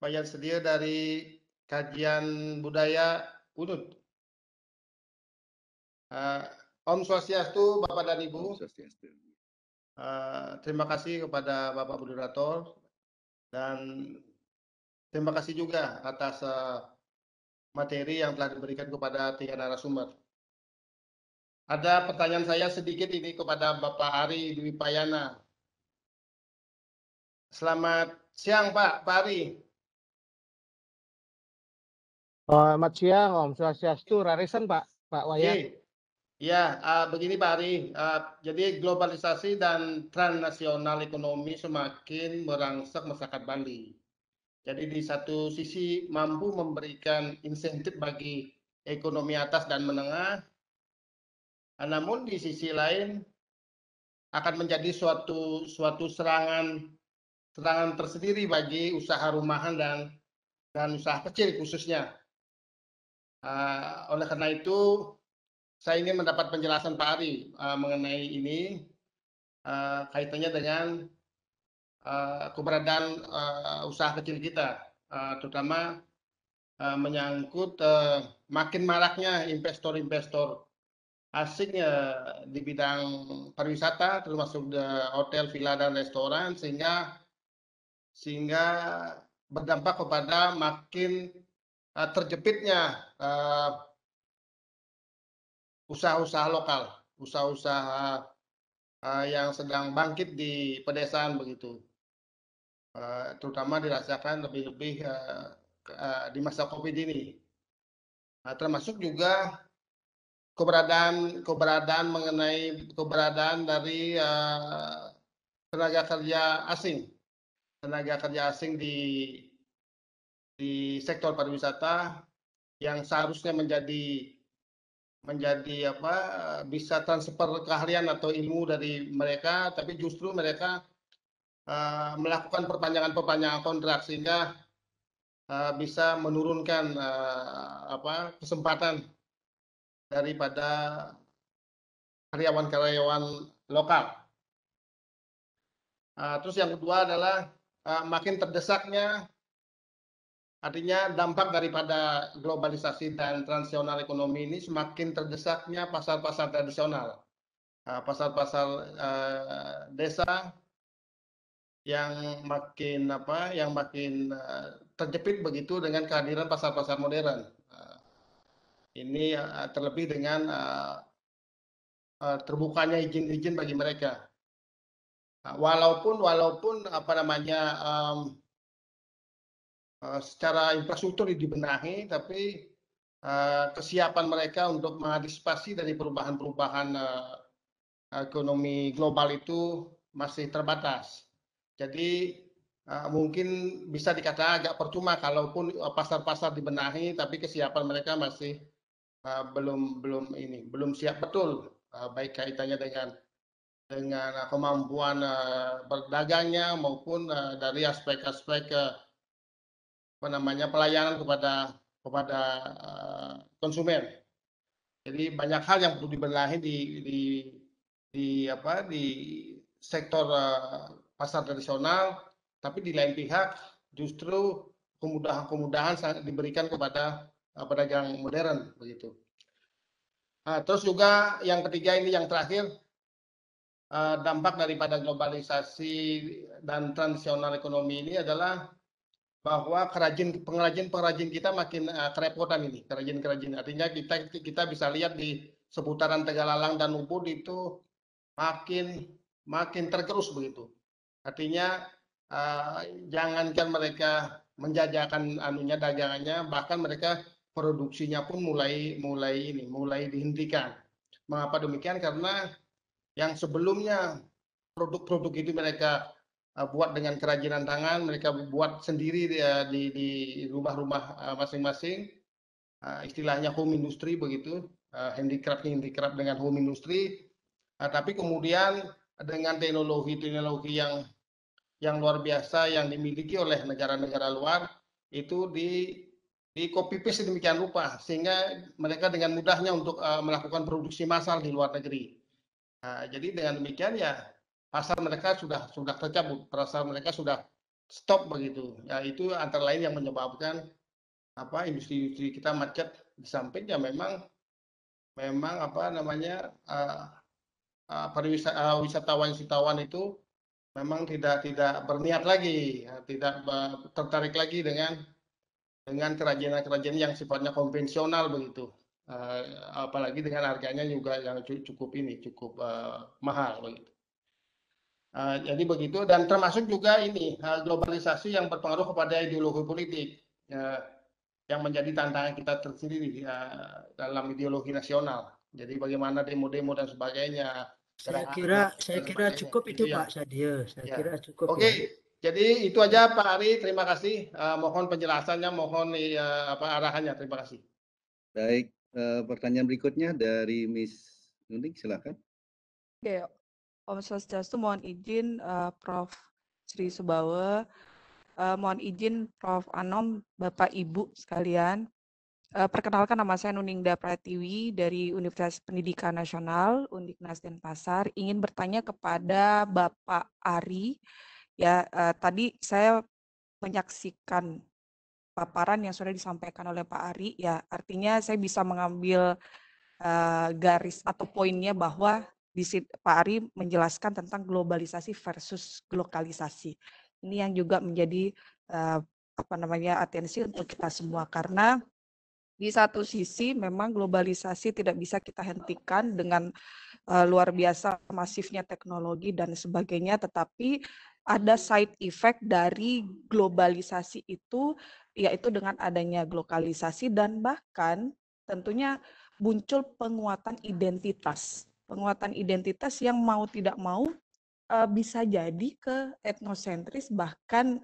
Pak yang sedia dari Kajian Budaya UNUD. Om Swastiastu, Bapak dan Ibu. Terima kasih kepada Bapak Moderator, dan terima kasih juga atas materi yang telah diberikan kepada tiga narasumber. Ada pertanyaan saya sedikit ini kepada Bapak Ari Dwi Payana. Selamat siang Pak Ari. Selamat siang Om Swastiastu, Raresan Pak Wayan. Ya, begini Pak Ari, jadi globalisasi dan transnasional ekonomi semakin merangsek masyarakat Bali. Jadi di satu sisi mampu memberikan insentif bagi ekonomi atas dan menengah, namun di sisi lain akan menjadi suatu serangan tersendiri bagi usaha rumahan dan usaha kecil khususnya. Oleh karena itu, saya ingin mendapat penjelasan Pak Ari mengenai ini, kaitannya dengan keberadaan usaha kecil kita, terutama menyangkut makin maraknya investor-investor asing di bidang pariwisata, termasuk hotel, villa, dan restoran, sehingga berdampak kepada makin terjepitnya usaha-usaha lokal, usaha-usaha yang sedang bangkit di pedesaan begitu, terutama dirasakan lebih-lebih di masa COVID ini. Termasuk juga keberadaan dari tenaga kerja asing di sektor pariwisata yang seharusnya menjadi bisa transfer keahlian atau ilmu dari mereka, tapi justru mereka melakukan perpanjangan kontrak sehingga bisa menurunkan kesempatan daripada karyawan-karyawan lokal. Terus yang kedua adalah makin terdesaknya, artinya dampak daripada globalisasi dan transnasional ekonomi ini, semakin terdesaknya pasar-pasar tradisional, pasar-pasar desa yang makin terjepit begitu dengan kehadiran pasar-pasar modern. Ini terlebih dengan terbukanya izin-izin bagi mereka. Walaupun secara infrastruktur dibenahi, tapi kesiapan mereka untuk mengantisipasi dari perubahan-perubahan ekonomi global itu masih terbatas. Jadi mungkin bisa dikatakan agak percuma kalaupun pasar-pasar dibenahi, tapi kesiapan mereka masih belum siap betul, baik kaitannya dengan kemampuan berdagangnya maupun dari aspek-aspek apa namanya pelayanan kepada konsumen. Jadi banyak hal yang perlu dibenahi di sektor pasar tradisional, tapi di lain pihak justru kemudahan-kemudahan diberikan kepada pedagang modern begitu. Terus juga yang ketiga ini yang terakhir, dampak daripada globalisasi dan transisional ekonomi ini adalah bahwa pengrajin kita makin kerepotan ini, kerajin. Artinya kita bisa lihat di seputaran Tegalalang dan Ubud itu makin makin tergerus begitu. Artinya jangankan mereka menjajakan dagangannya, bahkan mereka produksinya pun mulai dihentikan. Mengapa demikian? Karena yang sebelumnya produk-produk itu mereka buat dengan kerajinan tangan, mereka buat sendiri di rumah-rumah masing-masing, istilahnya home industry begitu, handicraft dengan home industry. Tapi kemudian dengan teknologi yang luar biasa yang dimiliki oleh negara-negara luar itu di copy paste demikian rupa sehingga mereka dengan mudahnya untuk melakukan produksi massal di luar negeri. Jadi dengan demikian ya pasar mereka sudah tercabut, pasar mereka sudah stop begitu. Ya itu antara lain yang menyebabkan industri kita macet, di samping ya memang apa namanya wisatawan itu memang tidak berniat lagi, tidak tertarik lagi dengan kerajinan yang sifatnya konvensional begitu. Apalagi dengan harganya juga yang cukup mahal begitu. Jadi begitu, dan termasuk juga ini globalisasi yang berpengaruh kepada ideologi politik yang menjadi tantangan kita tersendiri dalam ideologi nasional. Jadi bagaimana demo-demo dan sebagainya. Saya kira cukup itu Pak Sadio. Saya kira cukup. Oke. Jadi itu aja Pak Ari, terima kasih. Mohon penjelasannya, mohon arahannya. Terima kasih. Baik, pertanyaan berikutnya dari Miss Nuning, silakan. Oke, Om Swastiastu, mohon izin Prof. Sri Subawa, mohon izin Prof. Anom, Bapak Ibu sekalian. Perkenalkan, nama saya Nuningda Pratiwi dari Universitas Pendidikan Nasional, Undiknas Denpasar. Ingin bertanya kepada Bapak Ari. Ya, tadi saya menyaksikan paparan yang sudah disampaikan oleh Pak Ari. Ya, artinya saya bisa mengambil garis atau poinnya bahwa di situ Pak Ari menjelaskan tentang globalisasi versus lokalisasi. Ini yang juga menjadi atensi untuk kita semua, karena di satu sisi memang globalisasi tidak bisa kita hentikan dengan luar biasa masifnya teknologi dan sebagainya, tetapi ada side effect dari globalisasi itu, yaitu dengan adanya lokalisasi dan bahkan tentunya muncul penguatan identitas yang mau tidak mau bisa jadi ke etnosentris, bahkan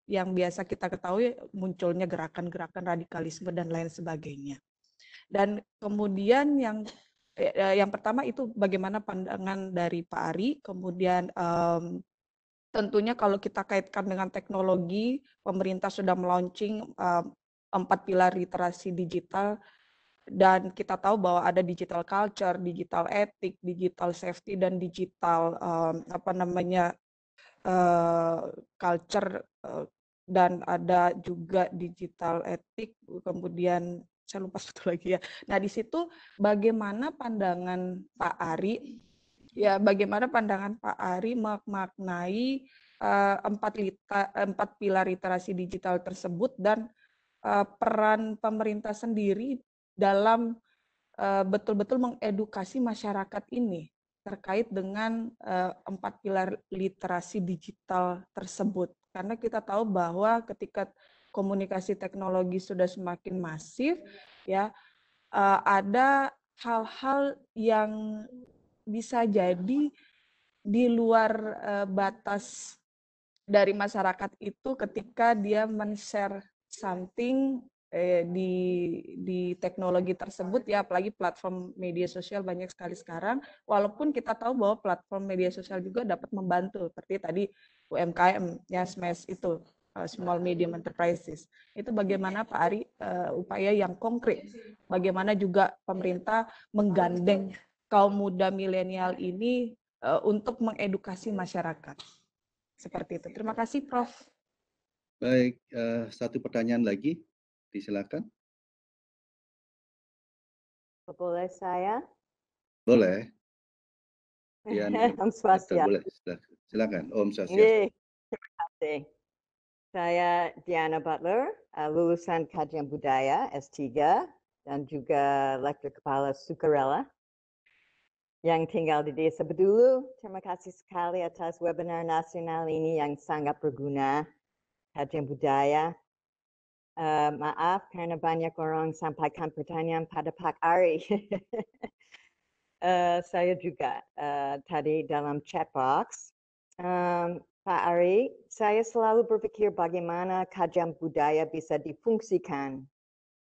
yang biasa kita ketahui munculnya gerakan-gerakan radikalisme dan lain sebagainya. Dan kemudian yang pertama itu bagaimana pandangan dari Pak Ari, kemudian tentunya kalau kita kaitkan dengan teknologi, pemerintah sudah melaunching 4 pilar literasi digital, dan kita tahu bahwa ada digital culture, digital ethic, digital safety, dan digital culture, dan ada juga digital ethic, kemudian saya lupa satu lagi ya. Nah, di situ bagaimana pandangan Pak Ari, ya bagaimana pandangan Pak Ari memaknai 4 pilar literasi digital tersebut, dan peran pemerintah sendiri dalam betul-betul mengedukasi masyarakat ini terkait dengan 4 pilar literasi digital tersebut. Karena kita tahu bahwa ketika komunikasi teknologi sudah semakin masif, ya ada hal-hal yang bisa jadi di luar batas dari masyarakat itu ketika dia men-share something di teknologi tersebut ya, apalagi platform media sosial banyak sekali sekarang. Walaupun kita tahu bahwa platform media sosial juga dapat membantu, seperti tadi UMKM ya, SMES itu, small medium enterprises. Itu bagaimana Pak Ari upaya yang konkret, bagaimana juga pemerintah menggandeng kaum muda milenial ini untuk mengedukasi masyarakat. Seperti itu. Terima kasih Prof. Baik, satu pertanyaan lagi, disilakan. Boleh saya? Boleh. Diana, Om Swastiastu. boleh, silakan. Om Swastiastu. Nggih, terima kasih. Saya Diana Butler, lulusan Kajian Budaya S3 dan juga lektor kepala Sukarela yang tinggal di Desa Bedulu. Terima kasih sekali atas webinar nasional ini yang sangat berguna, Kajian Budaya. Maaf karena banyak orang sampaikan pertanyaan pada Pak Ari. Saya juga tadi dalam chat box. Pak Ari, saya selalu berpikir bagaimana kajian budaya bisa difungsikan.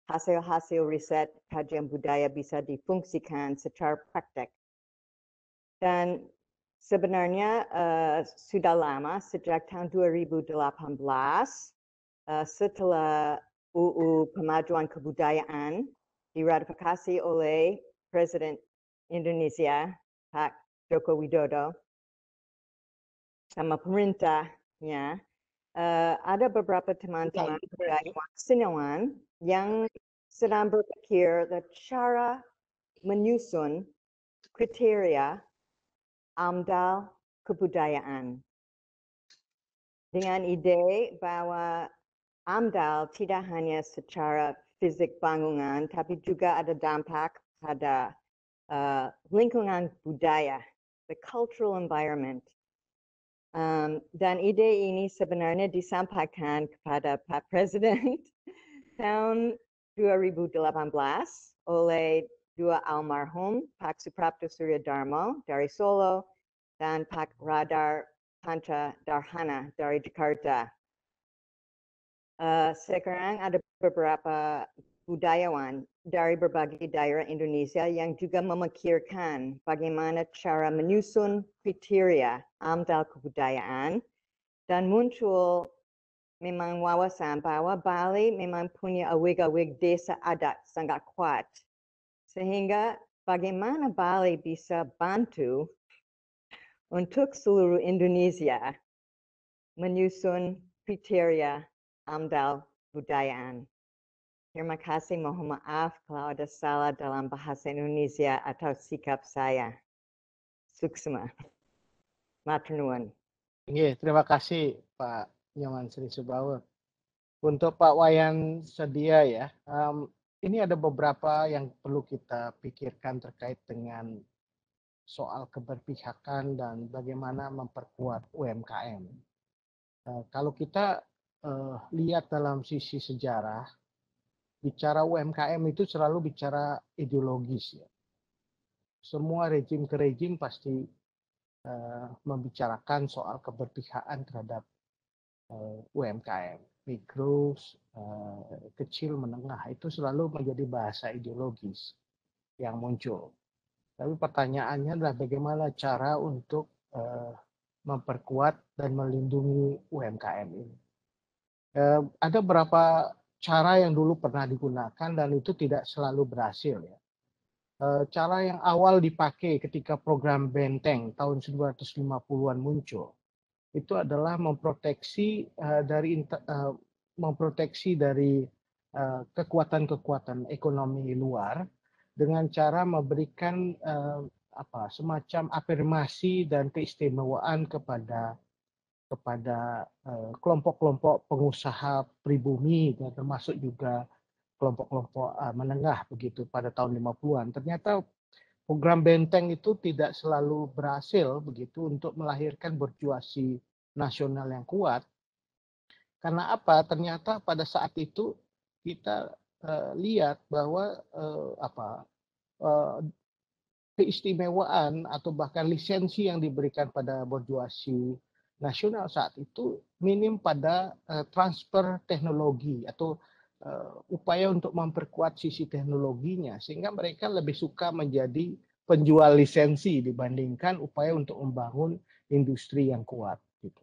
Hasil-hasil riset kajian budaya bisa difungsikan secara praktek. Dan sebenarnya sudah lama, sejak tahun 2018, setelah UU Pemajuan Kebudayaan diratifikasi oleh Presiden Indonesia, Pak Joko Widodo, sama pemerintahnya, ada beberapa teman-teman budayawan seniman yang sedang berpikir cara menyusun kriteria AMDAL kebudayaan. Dengan ide bahwa AMDAL tidak hanya secara fisik bangunan, tapi juga ada dampak pada lingkungan budaya, the cultural environment. Dan ide ini sebenarnya disampaikan kepada Pak Presiden tahun 2018 oleh dua almarhum, Pak Suprapto Suryadarmo dari Solo dan Pak Radar Panca Darhana dari Jakarta. Sekarang ada beberapa budayawan dari berbagai daerah Indonesia yang juga memikirkan bagaimana cara menyusun kriteria AMDAL kebudayaan, dan muncul memang wawasan bahwa Bali memang punya awig-awig desa adat sangat kuat, sehingga bagaimana Bali bisa bantu untuk seluruh Indonesia menyusun kriteria AMDAL kebudayaan. Terima kasih, mohon maaf kalau ada salah dalam bahasa Indonesia atau sikap saya. Suksma. Matur nuwun. Terima kasih Pak Nyoman Sri Subawa. Untuk Pak Wayan Sedia ya, ini ada beberapa yang perlu kita pikirkan terkait dengan soal keberpihakan dan bagaimana memperkuat UMKM. Kalau kita lihat dalam sisi sejarah, bicara UMKM itu selalu bicara ideologis ya. Semua rejim ke rejim pasti membicarakan soal keberpihakan terhadap UMKM, mikro, kecil, menengah, itu selalu menjadi bahasa ideologis yang muncul. Tapi pertanyaannya adalah bagaimana cara untuk memperkuat dan melindungi UMKM ini. Ada beberapa cara yang dulu pernah digunakan dan itu tidak selalu berhasil ya. Cara yang awal dipakai ketika program Benteng tahun 1950-an muncul itu adalah memproteksi dari kekuatan-kekuatan ekonomi luar dengan cara memberikan semacam afirmasi dan keistimewaan kepada kelompok-kelompok pengusaha pribumi dan termasuk juga kelompok-kelompok menengah begitu pada tahun 50-an. Ternyata program Benteng itu tidak selalu berhasil begitu untuk melahirkan borjuasi nasional yang kuat. Karena apa? Ternyata pada saat itu kita lihat bahwa keistimewaan atau bahkan lisensi yang diberikan pada borjuasi nasional saat itu minim pada transfer teknologi atau upaya untuk memperkuat sisi teknologinya sehingga mereka lebih suka menjadi penjual lisensi dibandingkan upaya untuk membangun industri yang kuat gitu.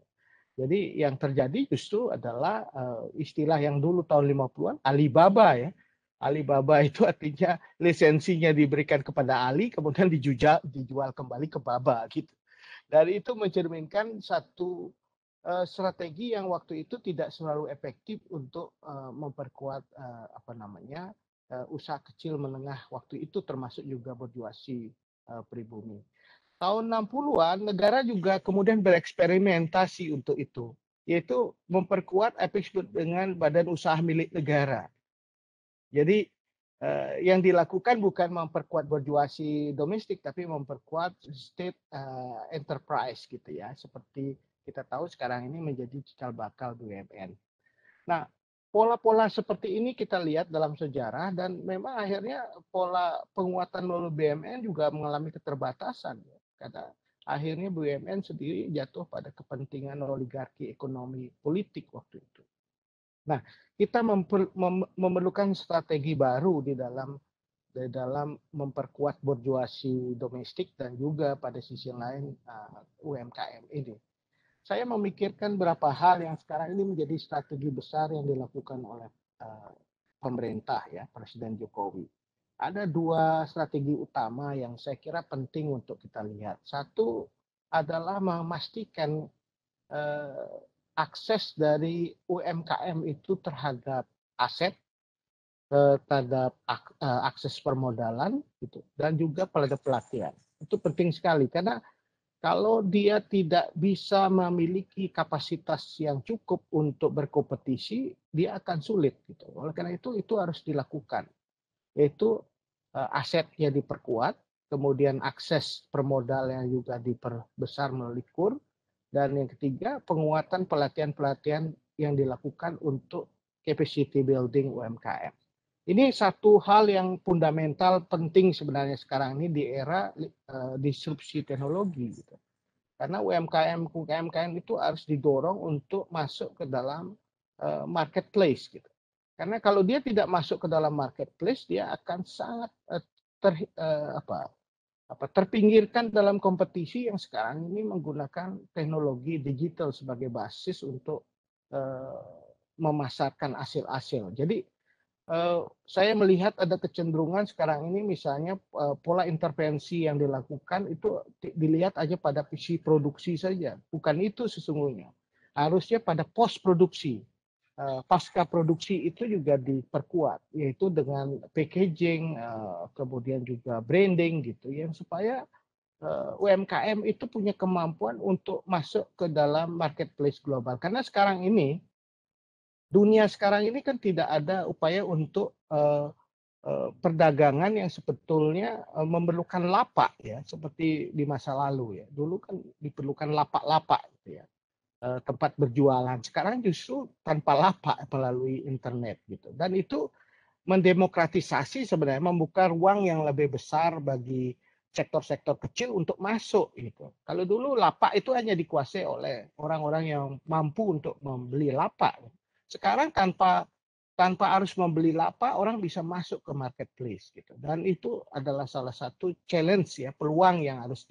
Jadi yang terjadi justru adalah istilah yang dulu tahun 50-an Alibaba ya. Alibaba itu artinya lisensinya diberikan kepada Ali kemudian dijual kembali ke Baba gitu. Dari itu mencerminkan satu strategi yang waktu itu tidak selalu efektif untuk memperkuat usaha kecil menengah waktu itu termasuk juga berjuasi pribumi. Tahun 60-an negara juga kemudian bereksperimentasi untuk itu, yaitu memperkuat apa yang disebut dengan badan usaha milik negara. Jadi yang dilakukan bukan memperkuat berjuasi domestik, tapi memperkuat state enterprise gitu ya, seperti kita tahu sekarang ini menjadi cikal bakal BUMN. Nah, pola-pola seperti ini kita lihat dalam sejarah dan memang akhirnya pola penguatan melalui BUMN juga mengalami keterbatasan ya, karena akhirnya BUMN sendiri jatuh pada kepentingan oligarki ekonomi politik waktu itu. Nah, kita memerlukan strategi baru di dalam memperkuat berjuasi domestik dan juga pada sisi lain UMKM ini. Saya memikirkan beberapa hal yang sekarang ini menjadi strategi besar yang dilakukan oleh pemerintah ya, Presiden Jokowi. Ada dua strategi utama yang saya kira penting untuk kita lihat. Satu adalah memastikan akses dari UMKM itu terhadap aset, terhadap akses permodalan gitu, dan juga pada pelatihan. Itu penting sekali karena kalau dia tidak bisa memiliki kapasitas yang cukup untuk berkompetisi, dia akan sulit gitu. Oleh karena itu harus dilakukan. Yaitu asetnya diperkuat, kemudian akses permodalan juga diperbesar melalui KUR, dan yang ketiga penguatan pelatihan-pelatihan yang dilakukan untuk capacity building UMKM. Ini satu hal yang fundamental penting sebenarnya sekarang ini di era disrupsi teknologi gitu. Karena UMKM itu harus didorong untuk masuk ke dalam marketplace gitu. Karena kalau dia tidak masuk ke dalam marketplace, dia akan sangat terpinggirkan dalam kompetisi yang sekarang ini menggunakan teknologi digital sebagai basis untuk memasarkan hasil-hasil. Jadi saya melihat ada kecenderungan sekarang ini misalnya pola intervensi yang dilakukan itu dilihat aja pada visi produksi saja. Bukan itu sesungguhnya. Harusnya pada post produksi. Pasca produksi itu juga diperkuat, yaitu dengan packaging, kemudian juga branding gitu, yang supaya UMKM itu punya kemampuan untuk masuk ke dalam marketplace global. Karena sekarang ini, dunia sekarang ini kan tidak ada upaya untuk perdagangan yang sebetulnya memerlukan lapak ya, seperti di masa lalu ya. Dulu kan diperlukan lapak-lapak gitu ya. Tempat berjualan. Sekarang justru tanpa lapak melalui internet gitu. Dan itu mendemokratisasi sebenarnya, membuka ruang yang lebih besar bagi sektor-sektor kecil untuk masuk gitu. Kalau dulu lapak itu hanya dikuasai oleh orang-orang yang mampu untuk membeli lapak. Sekarang tanpa harus membeli lapak, orang bisa masuk ke marketplace gitu. Dan itu adalah salah satu challenge ya, peluang yang harus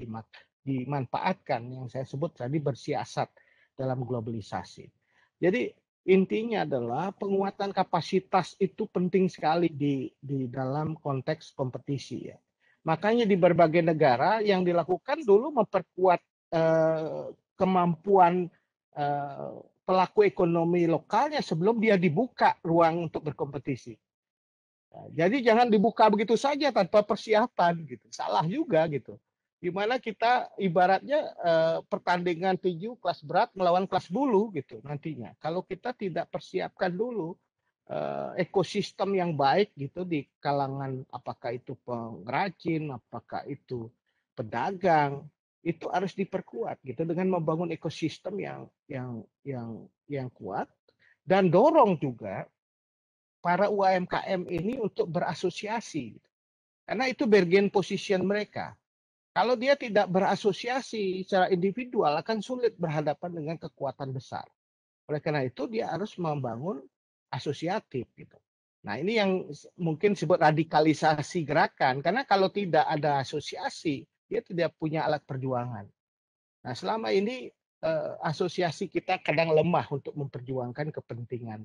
dimanfaatkan yang saya sebut tadi bersiasat dalam globalisasi. Jadi intinya adalah penguatan kapasitas itu penting sekali di dalam konteks kompetisi ya. Makanya di berbagai negara yang dilakukan dulu memperkuat kemampuan pelaku ekonomi lokalnya sebelum dia dibuka ruang untuk berkompetisi. Nah, jadi jangan dibuka begitu saja tanpa persiapan gitu. Salah juga gitu. Di mana kita ibaratnya pertandingan tinju kelas berat melawan kelas bulu gitu nantinya. Kalau kita tidak persiapkan dulu ekosistem yang baik gitu di kalangan apakah itu pengrajin, apakah itu pedagang, itu harus diperkuat gitu dengan membangun ekosistem yang kuat dan dorong juga para UMKM ini untuk berasosiasi. Karena itu bargain position mereka. Kalau dia tidak berasosiasi secara individual akan sulit berhadapan dengan kekuatan besar. Oleh karena itu dia harus membangun asosiatif gitu. Nah, ini yang mungkin disebut radikalisasi gerakan, karena kalau tidak ada asosiasi, dia tidak punya alat perjuangan. Nah, selama ini asosiasi kita kadang lemah untuk memperjuangkan kepentingan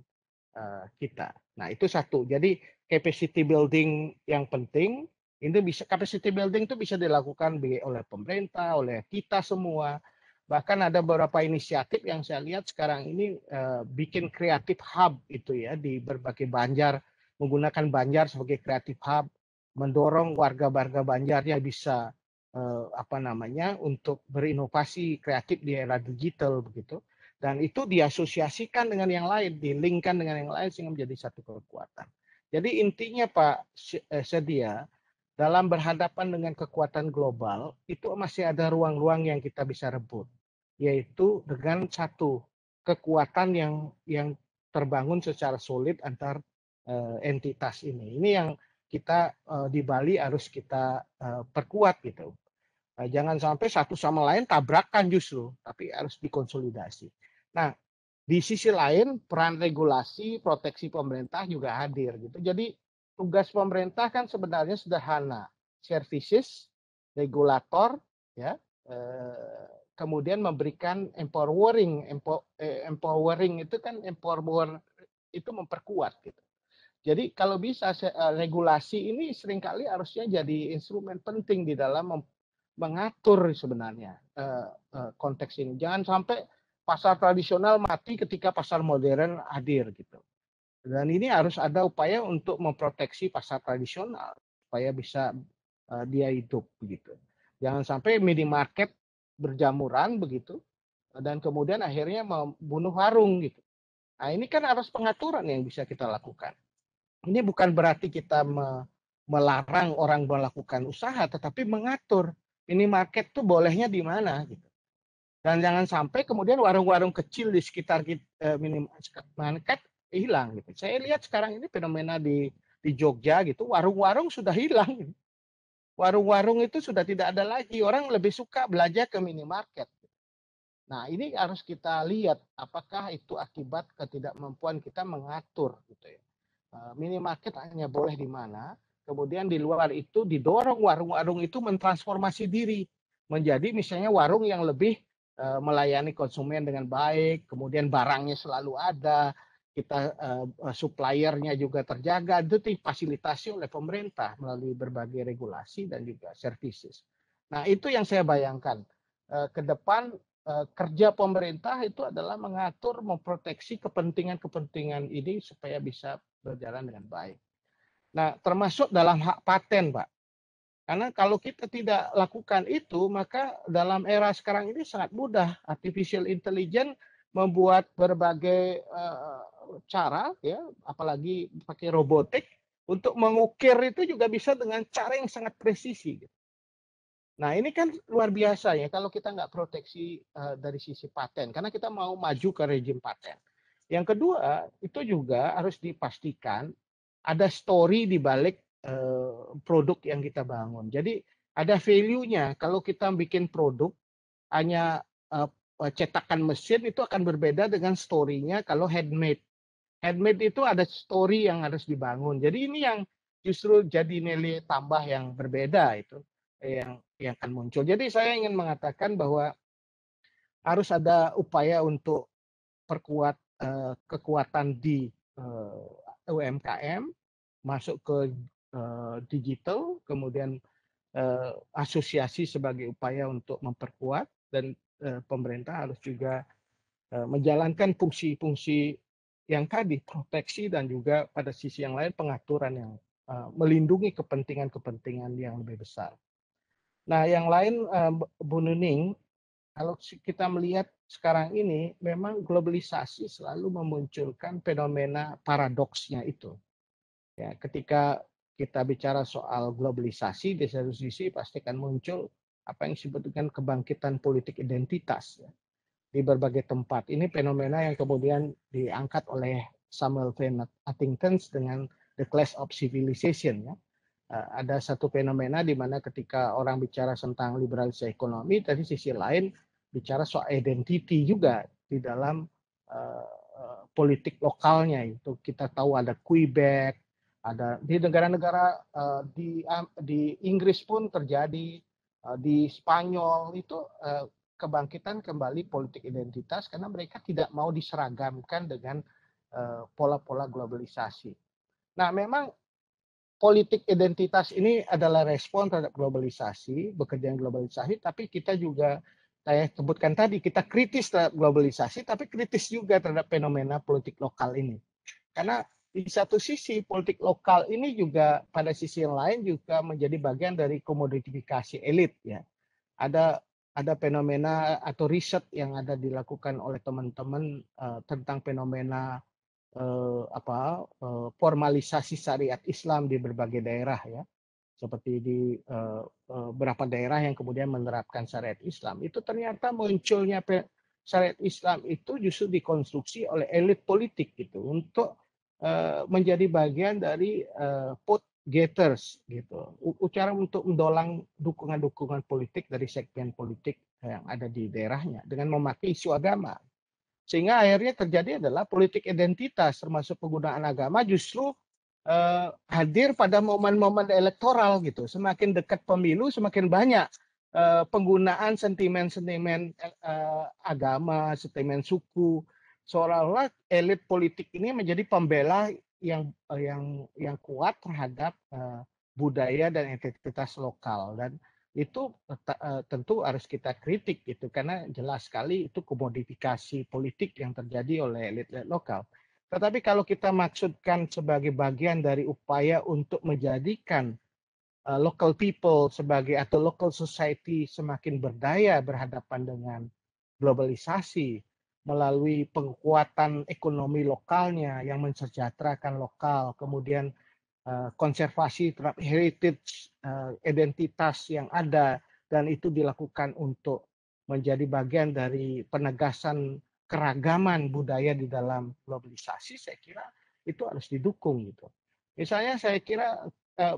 kita. Nah, itu satu. Jadi capacity building yang penting, itu bisa capacity building itu bisa dilakukan oleh pemerintah, oleh kita semua. Bahkan ada beberapa inisiatif yang saya lihat sekarang ini bikin creative hub itu ya di berbagai Banjar, menggunakan Banjar sebagai creative hub, mendorong warga-warga Banjarnya bisa untuk berinovasi kreatif di era digital begitu. Dan itu diasosiasikan dengan yang lain, dilingkan dengan yang lain sehingga menjadi satu kekuatan. Jadi intinya Pak Sedia, dalam berhadapan dengan kekuatan global, itu masih ada ruang-ruang yang kita bisa rebut. Yaitu dengan satu, kekuatan yang terbangun secara solid antar entitas ini. Ini yang kita di Bali harus kita perkuat gitu. Jangan sampai satu sama lain tabrakan justru, tapi harus dikonsolidasi. Nah, di sisi lain peran regulasi, proteksi pemerintah juga hadir gitu. Jadi tugas pemerintah kan sebenarnya sederhana, services, regulator, ya, kemudian memberikan empowering itu kan empower itu memperkuat gitu. Jadi kalau bisa regulasi ini seringkali harusnya jadi instrumen penting di dalam mengatur sebenarnya konteks ini. Jangan sampai pasar tradisional mati ketika pasar modern hadir gitu. Dan ini harus ada upaya untuk memproteksi pasar tradisional supaya bisa dia hidup begitu. Jangan sampai minimarket berjamuran begitu dan kemudian akhirnya membunuh warung gitu. Nah, ini kan harus pengaturan yang bisa kita lakukan. Ini bukan berarti kita melarang orang melakukan usaha, tetapi mengatur minimarket tuh bolehnya di mana gitu. Dan jangan sampai kemudian warung-warung kecil di sekitar minimarket hilang gitu. Saya lihat sekarang ini fenomena di Jogja gitu, warung-warung sudah hilang. Gitu. Warung-warung itu sudah tidak ada lagi. Orang lebih suka belanja ke minimarket. Nah, ini harus kita lihat apakah itu akibat ketidakmampuan kita mengatur gitu ya. Minimarket hanya boleh di mana, kemudian di luar itu didorong warung-warung itu mentransformasi diri menjadi misalnya warung yang lebih melayani konsumen dengan baik, kemudian barangnya selalu ada, kita suppliernya juga terjaga, itu difasilitasi oleh pemerintah melalui berbagai regulasi dan juga services. Nah, itu yang saya bayangkan ke depan. Kerja pemerintah itu adalah mengatur, memproteksi kepentingan-kepentingan ini supaya bisa berjalan dengan baik. Nah, termasuk dalam hak paten, Pak. Karena kalau kita tidak lakukan itu, maka dalam era sekarang ini sangat mudah. Artificial intelligence membuat berbagai cara, ya, apalagi pakai robotik, untuk mengukir itu juga bisa dengan cara yang sangat presisi. Nah, ini kan luar biasa ya kalau kita nggak proteksi dari sisi paten, karena kita mau maju ke rejim paten. Yang kedua, itu juga harus dipastikan ada story di balik produk yang kita bangun. Jadi ada value-nya. Kalau kita bikin produk hanya cetakan mesin itu akan berbeda dengan story-nya kalau handmade. Handmade itu ada story yang harus dibangun. Jadi ini yang justru jadi nilai tambah yang berbeda itu yang akan muncul. Jadi saya ingin mengatakan bahwa harus ada upaya untuk perkuat kekuatan di UMKM, masuk ke digital, kemudian asosiasi sebagai upaya untuk memperkuat, dan pemerintah harus juga menjalankan fungsi-fungsi yang tadi, proteksi, dan juga pada sisi yang lain pengaturan yang melindungi kepentingan-kepentingan yang lebih besar. Nah, yang lain Bu Nuning, kalau kita melihat sekarang ini memang globalisasi selalu memunculkan fenomena paradoksnya itu. Ya, ketika kita bicara soal globalisasi, di satu sisi pasti akan muncul apa yang disebut dengan kebangkitan politik identitas ya, di berbagai tempat. Ini fenomena yang kemudian diangkat oleh Samuel F. Huntington dengan The Clash of Civilization ya. Ada satu fenomena di mana ketika orang bicara tentang liberalisasi ekonomi, dari sisi lain bicara soal identity juga di dalam politik lokalnya. Itu kita tahu ada Quebec, Ada di negara-negara di Inggris pun terjadi, di Spanyol itu kebangkitan kembali politik identitas karena mereka tidak mau diseragamkan dengan pola-pola globalisasi. Nah, memang politik identitas ini adalah respon terhadap globalisasi, bekerja globalisasi, tapi kita juga, saya sebutkan tadi, kita kritis terhadap globalisasi, tapi kritis juga terhadap fenomena politik lokal ini. Karena di satu sisi politik lokal ini juga pada sisi yang lain juga menjadi bagian dari komodifikasi elit ya. Ada fenomena atau riset yang ada dilakukan oleh teman-teman tentang fenomena formalisasi syariat Islam di berbagai daerah ya, seperti di beberapa daerah yang kemudian menerapkan syariat Islam, itu ternyata munculnya syariat Islam itu justru dikonstruksi oleh elit politik gitu untuk menjadi bagian dari vote getters gitu, ucara untuk mendolang dukungan-dukungan politik dari segmen politik yang ada di daerahnya dengan memakai isu agama. Sehingga akhirnya terjadi adalah politik identitas termasuk penggunaan agama justru hadir pada momen-momen elektoral gitu. Semakin dekat pemilu semakin banyak penggunaan sentimen-sentimen agama, sentimen suku, seolah-olah elit politik ini menjadi pembela yang kuat terhadap budaya dan identitas lokal, dan itu tentu harus kita kritik gitu karena jelas sekali itu komodifikasi politik yang terjadi oleh elit-elit lokal. Tetapi kalau kita maksudkan sebagai bagian dari upaya untuk menjadikan local people sebagai atau local society semakin berdaya berhadapan dengan globalisasi melalui penguatan ekonomi lokalnya yang mensejahterakan lokal, kemudian konservasi terhadap heritage identitas yang ada, dan itu dilakukan untuk menjadi bagian dari penegasan keragaman budaya di dalam globalisasi, saya kira itu harus didukung gitu. Misalnya saya kira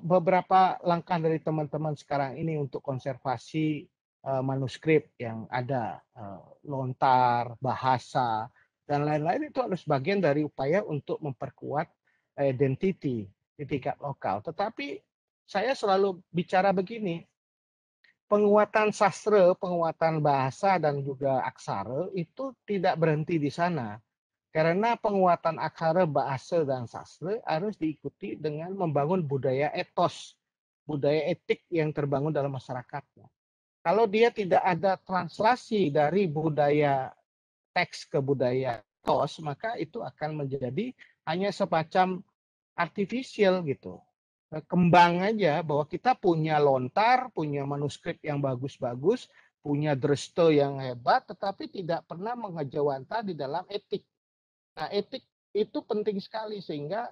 beberapa langkah dari teman-teman sekarang ini untuk konservasi manuskrip yang ada, lontar, bahasa, dan lain-lain itu harus bagian dari upaya untuk memperkuat identity di tingkat lokal. Tetapi saya selalu bicara begini, penguatan sastra, penguatan bahasa dan juga aksara itu tidak berhenti di sana. Karena penguatan aksara, bahasa, dan sastra harus diikuti dengan membangun budaya etos, budaya etik yang terbangun dalam masyarakatnya. Kalau dia tidak ada translasi dari budaya teks ke budaya etos, maka itu akan menjadi hanya semacam artifisial gitu. Kembang aja bahwa kita punya lontar, punya manuskrip yang bagus-bagus, punya dreste yang hebat, tetapi tidak pernah mengejawanta di dalam etik. Nah, etik itu penting sekali sehingga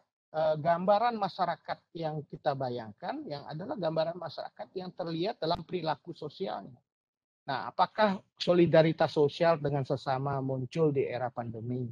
gambaran masyarakat yang kita bayangkan yang adalah gambaran masyarakat yang terlihat dalam perilaku sosialnya. Nah, apakah solidaritas sosial dengan sesama muncul di era pandemi?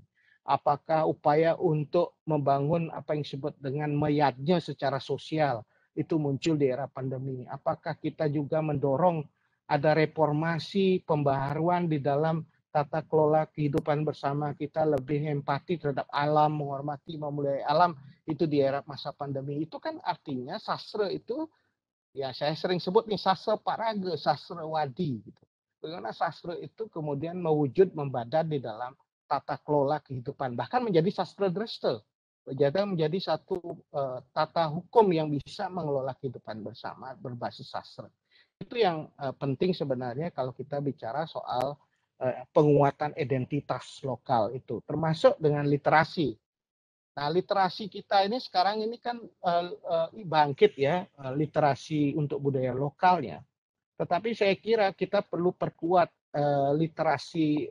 Apakah upaya untuk membangun apa yang disebut dengan meyatnya secara sosial itu muncul di era pandemi? Apakah kita juga mendorong ada reformasi, pembaharuan di dalam tata kelola kehidupan bersama kita, lebih empati terhadap alam, menghormati, memuliakan alam, itu di era masa pandemi? Itu kan artinya sastra itu, ya saya sering sebut nih, sastra paraga, sastra wadi gitu. Bagaimana sastra itu kemudian mewujud membadan di dalam tata kelola kehidupan, bahkan menjadi sastra dreste, menjadi satu tata hukum yang bisa mengelola kehidupan bersama berbasis sastra. Itu yang penting sebenarnya kalau kita bicara soal penguatan identitas lokal itu, termasuk dengan literasi. Nah, literasi kita ini sekarang ini kan bangkit ya, literasi untuk budaya lokalnya. Tetapi saya kira kita perlu perkuat literasi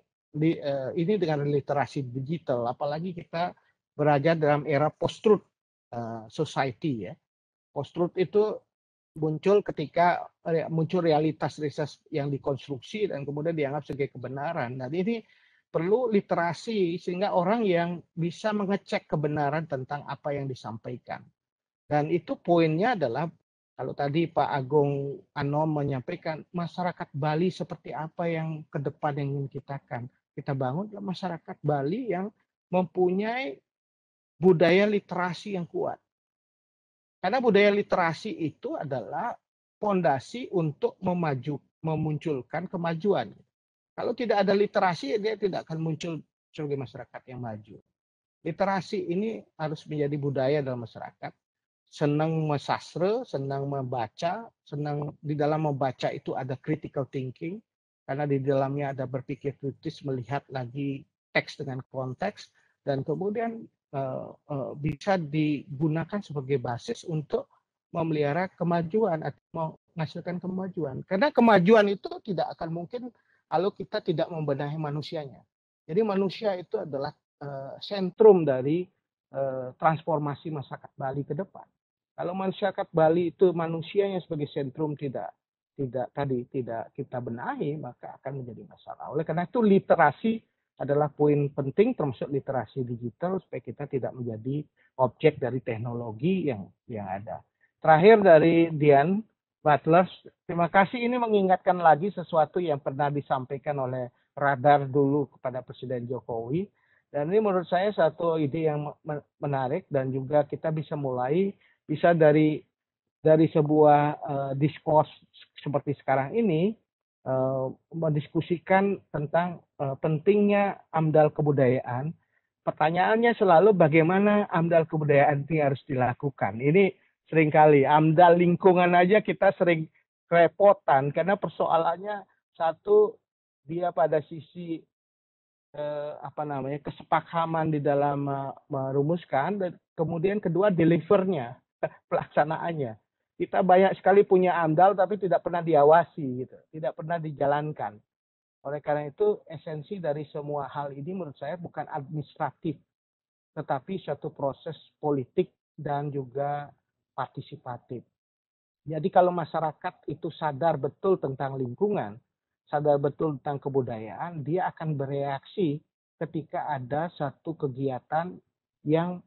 ini dengan literasi digital, apalagi kita berada dalam era post-truth society ya. Post-truth itu muncul ketika muncul realitas yang dikonstruksi dan kemudian dianggap sebagai kebenaran. Dan ini perlu literasi sehingga orang yang bisa mengecek kebenaran tentang apa yang disampaikan. Dan itu poinnya adalah, kalau tadi Pak Agung Anom menyampaikan, masyarakat Bali seperti apa yang ke depan yang ingin kita bangun adalah masyarakat Bali yang mempunyai budaya literasi yang kuat. Karena budaya literasi itu adalah fondasi untuk memunculkan kemajuan. Kalau tidak ada literasi, dia tidak akan muncul sebagai masyarakat yang maju. Literasi ini harus menjadi budaya dalam masyarakat. Senang sastra, senang membaca, senang di dalam membaca itu ada critical thinking, karena di dalamnya ada berpikir kritis, melihat lagi teks dengan konteks, dan kemudian bisa digunakan sebagai basis untuk memelihara kemajuan atau menghasilkan kemajuan. Karena kemajuan itu tidak akan mungkin kalau kita tidak membenahi manusianya. Jadi manusia itu adalah sentrum dari transformasi masyarakat Bali ke depan. Kalau masyarakat Bali itu manusianya sebagai sentrum tidak kita benahi, maka akan menjadi masalah. Oleh karena itu literasi adalah poin penting, termasuk literasi digital, supaya kita tidak menjadi objek dari teknologi yang ada. Terakhir dari Dian Butler, terima kasih. Ini mengingatkan lagi sesuatu yang pernah disampaikan oleh Radar dulu kepada Presiden Jokowi. Dan ini menurut saya satu ide yang menarik, dan juga kita bisa mulai dari sebuah diskurs seperti sekarang ini, mendiskusikan tentang pentingnya AMDAL kebudayaan. Pertanyaannya selalu bagaimana AMDAL kebudayaan ini harus dilakukan. Ini seringkali AMDAL lingkungan aja kita sering kerepotan, karena persoalannya satu, dia pada sisi kesepakaman di dalam merumuskan, dan kemudian kedua delivernya, pelaksanaannya. Kita banyak sekali punya AMDAL tapi tidak pernah diawasi, gitu, tidak pernah dijalankan. Oleh karena itu esensi dari semua hal ini menurut saya bukan administratif, tetapi suatu proses politik dan juga partisipatif. Jadi kalau masyarakat itu sadar betul tentang lingkungan, sadar betul tentang kebudayaan, dia akan bereaksi ketika ada satu kegiatan yang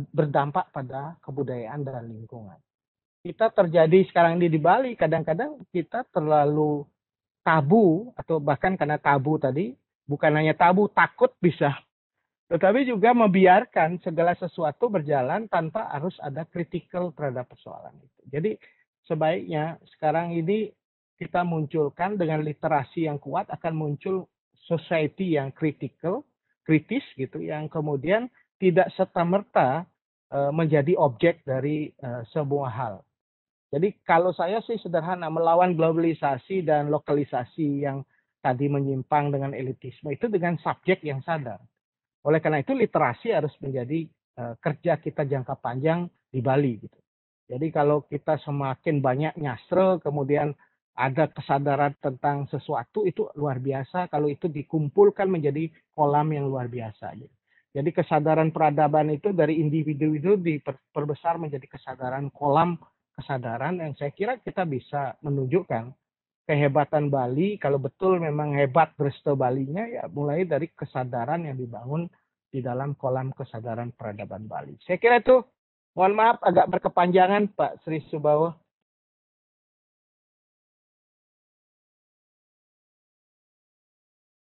berdampak pada kebudayaan dan lingkungan. Kita terjadi sekarang ini di Bali, kadang-kadang kita terlalu tabu, atau bahkan karena tabu tadi, bukan hanya tabu, takut bisa, tetapi juga membiarkan segala sesuatu berjalan tanpa harus ada kritikal terhadap persoalan itu. Jadi sebaiknya sekarang ini kita munculkan dengan literasi yang kuat, akan muncul society yang kritis gitu, yang kemudian tidak serta-merta menjadi objek dari sebuah hal. Jadi kalau saya sih sederhana, melawan globalisasi dan lokalisasi yang tadi menyimpang dengan elitisme itu dengan subjek yang sadar. Oleh karena itu literasi harus menjadi kerja kita jangka panjang di Bali, gitu. Jadi kalau kita semakin banyak nyastra, kemudian ada kesadaran tentang sesuatu, itu luar biasa kalau itu dikumpulkan menjadi kolam yang luar biasa. Gitu. Jadi kesadaran peradaban itu dari individu diperbesar menjadi kesadaran kolam kesadaran, yang saya kira kita bisa menunjukkan kehebatan Bali. Kalau betul memang hebat Resto Balinya, ya mulai dari kesadaran yang dibangun di dalam kolam kesadaran peradaban Bali. Saya kira itu, mohon maaf agak berkepanjangan Pak Sri Subawa.